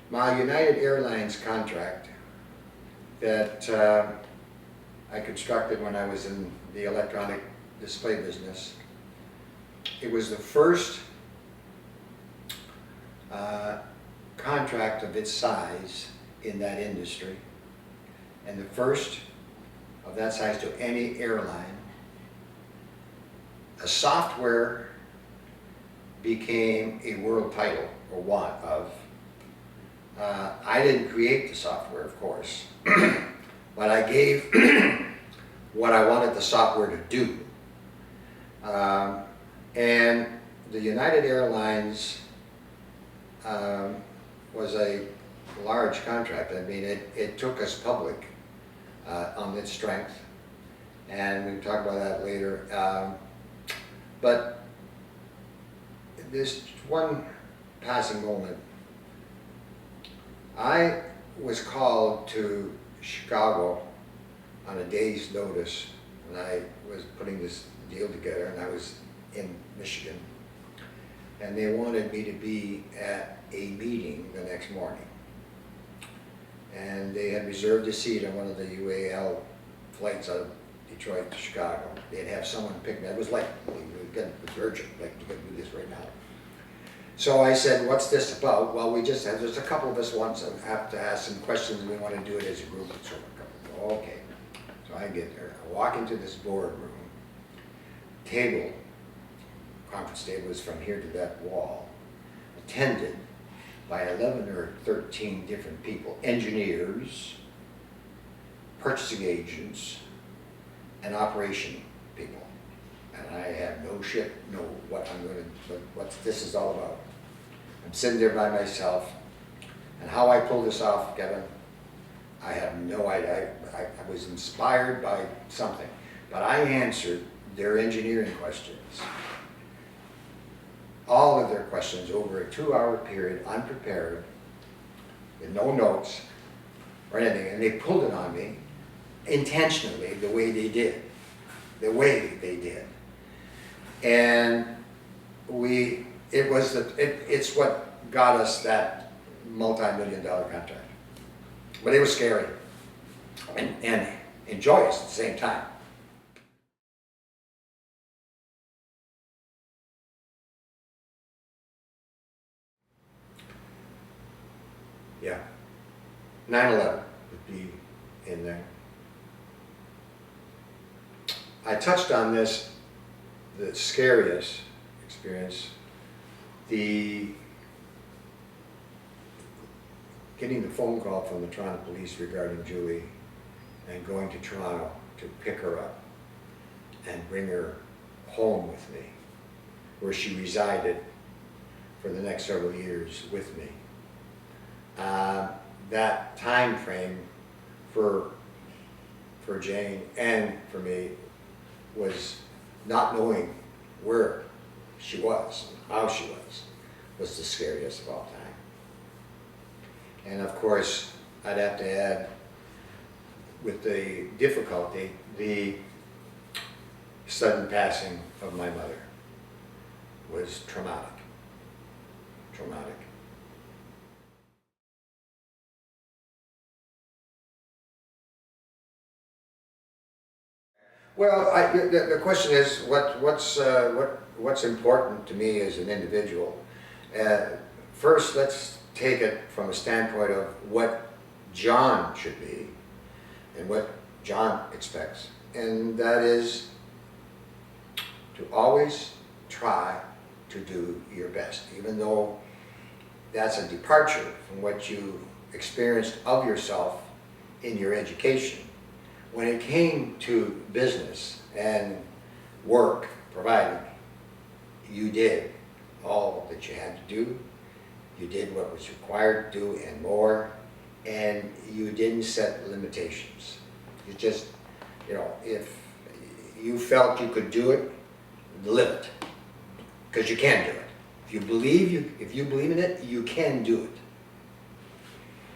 my United Airlines contract that I constructed when I was in the electronic display business. It was the first contract of its size in that industry, and the first of that size to any airline. A software became a world title, or one of. I didn't create the software, of course, but I gave what I wanted the software to do. And the United Airlines was a large contract. I mean, it took us public on its strength, and we can talk about that later. But this one passing moment, I was called to Chicago on a day's notice when I was putting this deal together, and I was in Michigan, and they wanted me to be at a meeting the next morning. and they had reserved a seat on one of the UAL flights out of Detroit to Chicago. They'd have someone pick me. It was like, it's urgent, like you gotta do this right now. So I said, what's this about? Well, there's a couple of us once that have to ask some questions, and we want to do it as a group. So okay. So I get there, I walk into this boardroom, conference table is from here to that wall, attended by 11 or 13 different people, engineers, purchasing agents, and operation people. And I have no what this is all about. I'm sitting there by myself, and how I pull this off, Kevin, I have no idea. I was inspired by something, but I answered their engineering questions. All of their questions over a 2-hour period, unprepared, with no notes or anything, and they pulled it on me intentionally the way they did. And it's what got us that multi-million-dollar contract. But it was scary and joyous at the same time. Yeah, 9/11 would be in there. I touched on this, the scariest experience, getting the phone call from the Toronto police regarding Julie and going to Toronto to pick her up and bring her home with me, where she resided for the next several years with me. That time frame for Jane and for me was not knowing where she was and how she was the scariest of all time. And of course, I'd have to add, with the difficulty, the sudden passing of my mother was traumatic. Well, the question is what's important to me as an individual. First, let's take it from a standpoint of what John should be and what John expects, and that is to always try to do your best, even though that's a departure from what you experienced of yourself in your education. When it came to business and work, providing, you did all that you had to do. You did what was required to do and more, and you didn't set limitations. You just, if you felt you could do it, live it, because you can do it. If you believe in it, you can do it.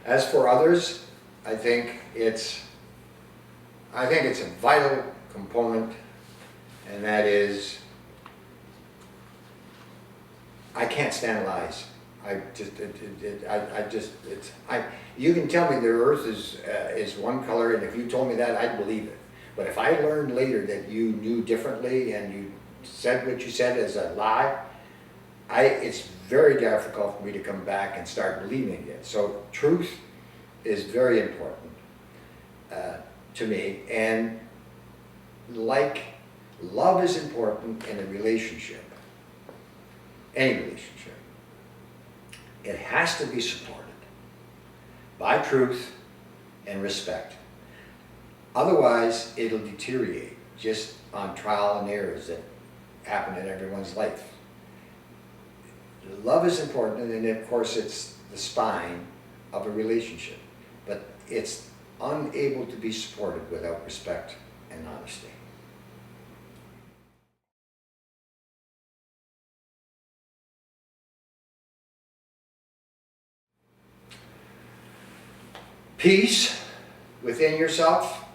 As for others, I think it's a vital component, and that is, I can't stand lies. You can tell me the earth is one color, and if you told me that, I'd believe it. But if I learned later that you knew differently and you said what you said as a lie, it's very difficult for me to come back and start believing it. So truth is very important to me, and like love is important in a relationship, any relationship. It has to be supported by truth and respect. Otherwise, it'll deteriorate just on trial and errors that happen in everyone's life. Love is important, and of course it's the spine of a relationship, but it's unable to be supported without respect and honesty. Peace within yourself,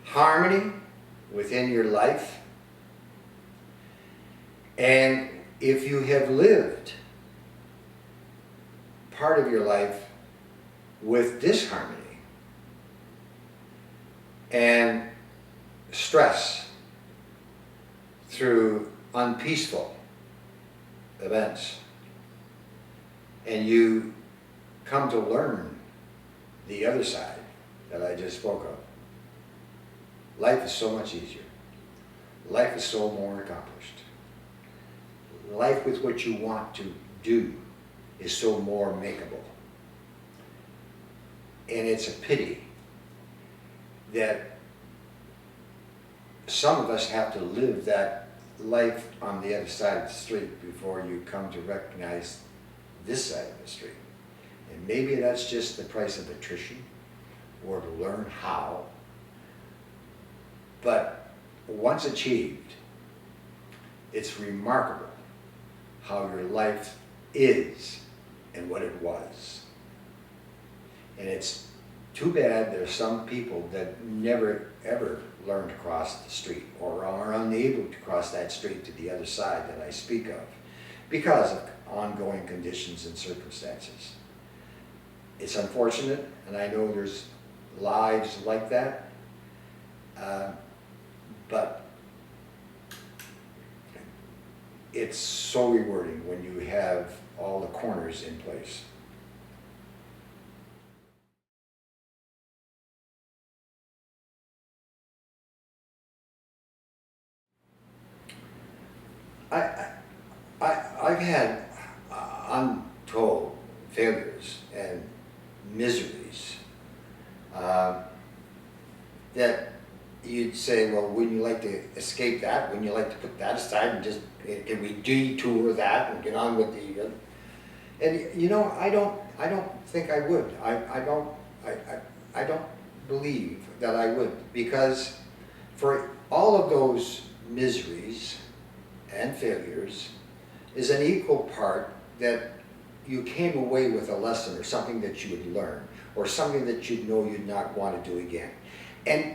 harmony within your life, and if you have lived part of your life with disharmony and stress through unpeaceful events, and you come to learn the other side that I just spoke of, life is so much easier. Life is so more accomplished. Life with what you want to do is so more makeable. And it's a pity that some of us have to live that life on the other side of the street before you come to recognize this side of the street. And maybe that's just the price of attrition, or to learn how. But once achieved, it's remarkable how your life is and what it was. And it's too bad there's some people that never ever learn to cross the street, or are unable to cross that street to the other side that I speak of, because of ongoing conditions and circumstances. It's unfortunate, and I know there's lives like that, but it's so rewarding when you have all the corners in place. I've had untold failures and miseries that you'd say, well, wouldn't you like to escape that? Wouldn't you like to put that aside and just, can we detour that and get on with the, and you know, I don't think I would. I don't believe that I would, because for all of those miseries and failures is an equal part that you came away with a lesson, or something that you would learn, or something that you'd know you'd not want to do again. And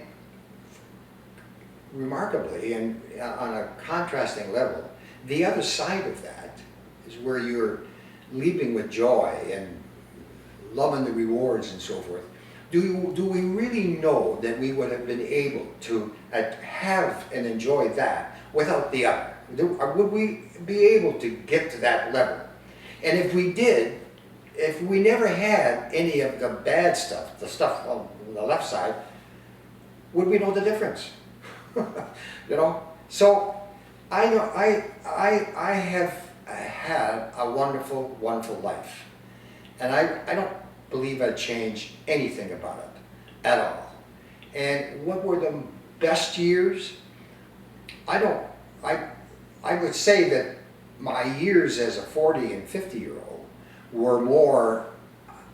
remarkably, and on a contrasting level, the other side of that is where you're leaping with joy and loving the rewards and so forth. Do we really know that we would have been able to have and enjoy that without the other? Would we be able to get to that level? And if we did, if we never had any of the bad stuff, the stuff on the left side, would we know the difference? You know? So I know I have had a wonderful, wonderful life. And I don't believe I'd change anything about it at all. And what were the best years? I would say that my years as a 40 and 50-year-old were more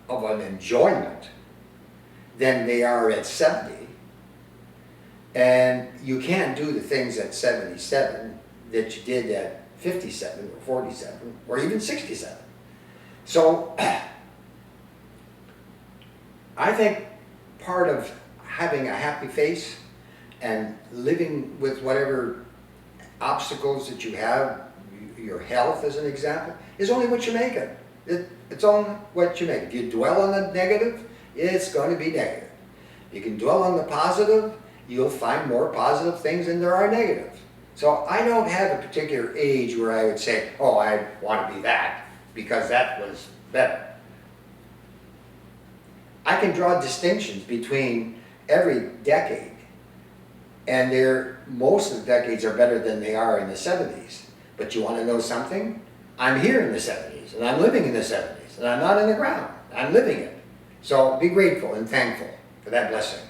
of an enjoyment than they are at 70. And you can't do the things at 77 that you did at 57 or 47 or even 67. So I think part of having a happy face and living with whatever obstacles that you have, your health as an example, is only what you make it. It's only what you make. If you dwell on the negative, it's going to be negative. You can dwell on the positive, you'll find more positive things than there are negative. So I don't have a particular age where I would say, oh, I want to be that, because that was better. I can draw distinctions between every decade, and most of the decades are better than they are in the 70s. But you want to know something? I'm here in the 70s, and I'm living in the 70s, and I'm not in the ground. I'm living it. So be grateful and thankful for that blessing.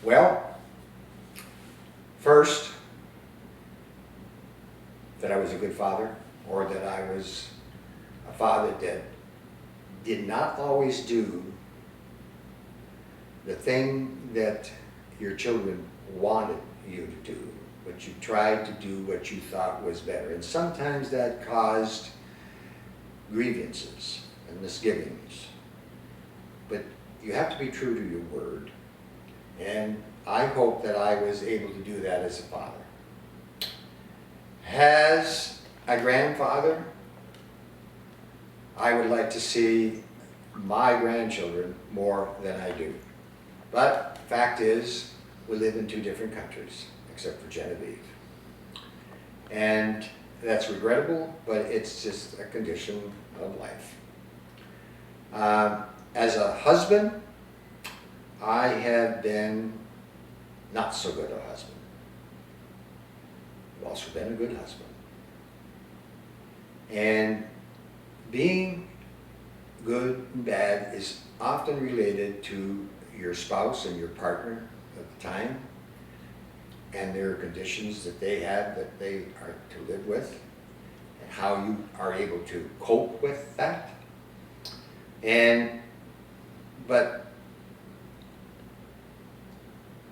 Well, first, that I was a good father, or that I was a father that did not always do the thing that your children wanted you to do, but you tried to do what you thought was better. And sometimes that caused grievances and misgivings. But you have to be true to your word. And I hope that I was able to do that as a father. As a grandfather, I would like to see my grandchildren more than I do. But fact is, we live in 2 different countries, except for Genevieve. And that's regrettable, but it's just a condition of life. As a husband, I have been not so good a husband. I've also been a good husband. And being good and bad is often related to your spouse and your partner at the time, and there are conditions that they have that they are to live with, and how you are able to cope with that. But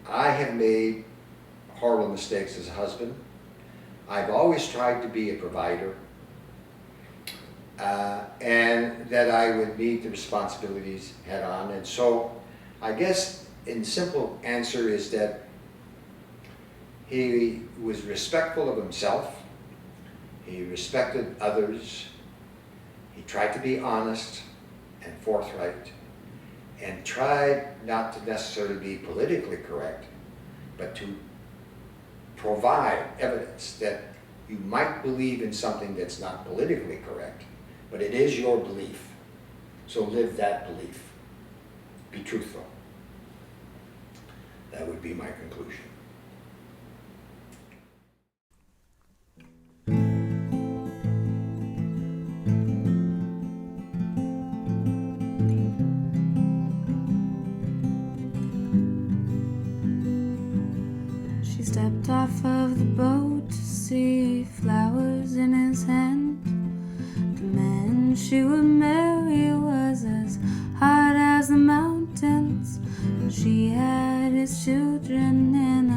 I have made horrible mistakes as a husband. I've always tried to be a provider, and that I would meet the responsibilities head on. And so I guess in simple answer is that he was respectful of himself, he respected others, he tried to be honest and forthright, and tried not to necessarily be politically correct, but to provide evidence that you might believe in something that's not politically correct, but it is your belief. So live that belief. Be truthful. That would be my conclusion. She stepped off of the boat to see flowers in his hand. The man she would marry was as hard as the mountains. She had his children in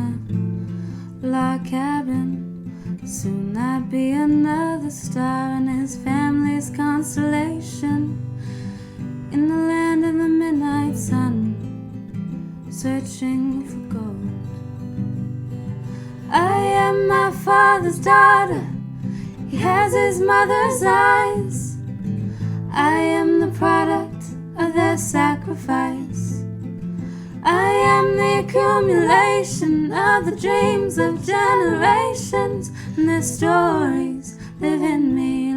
a log cabin. Soon I'd be another star in his family's constellation. In the land of the midnight sun, searching for gold. I am my father's daughter, he has his mother's eyes. I am the product of their sacrifice. I am the accumulation of the dreams of generations, and their stories live in me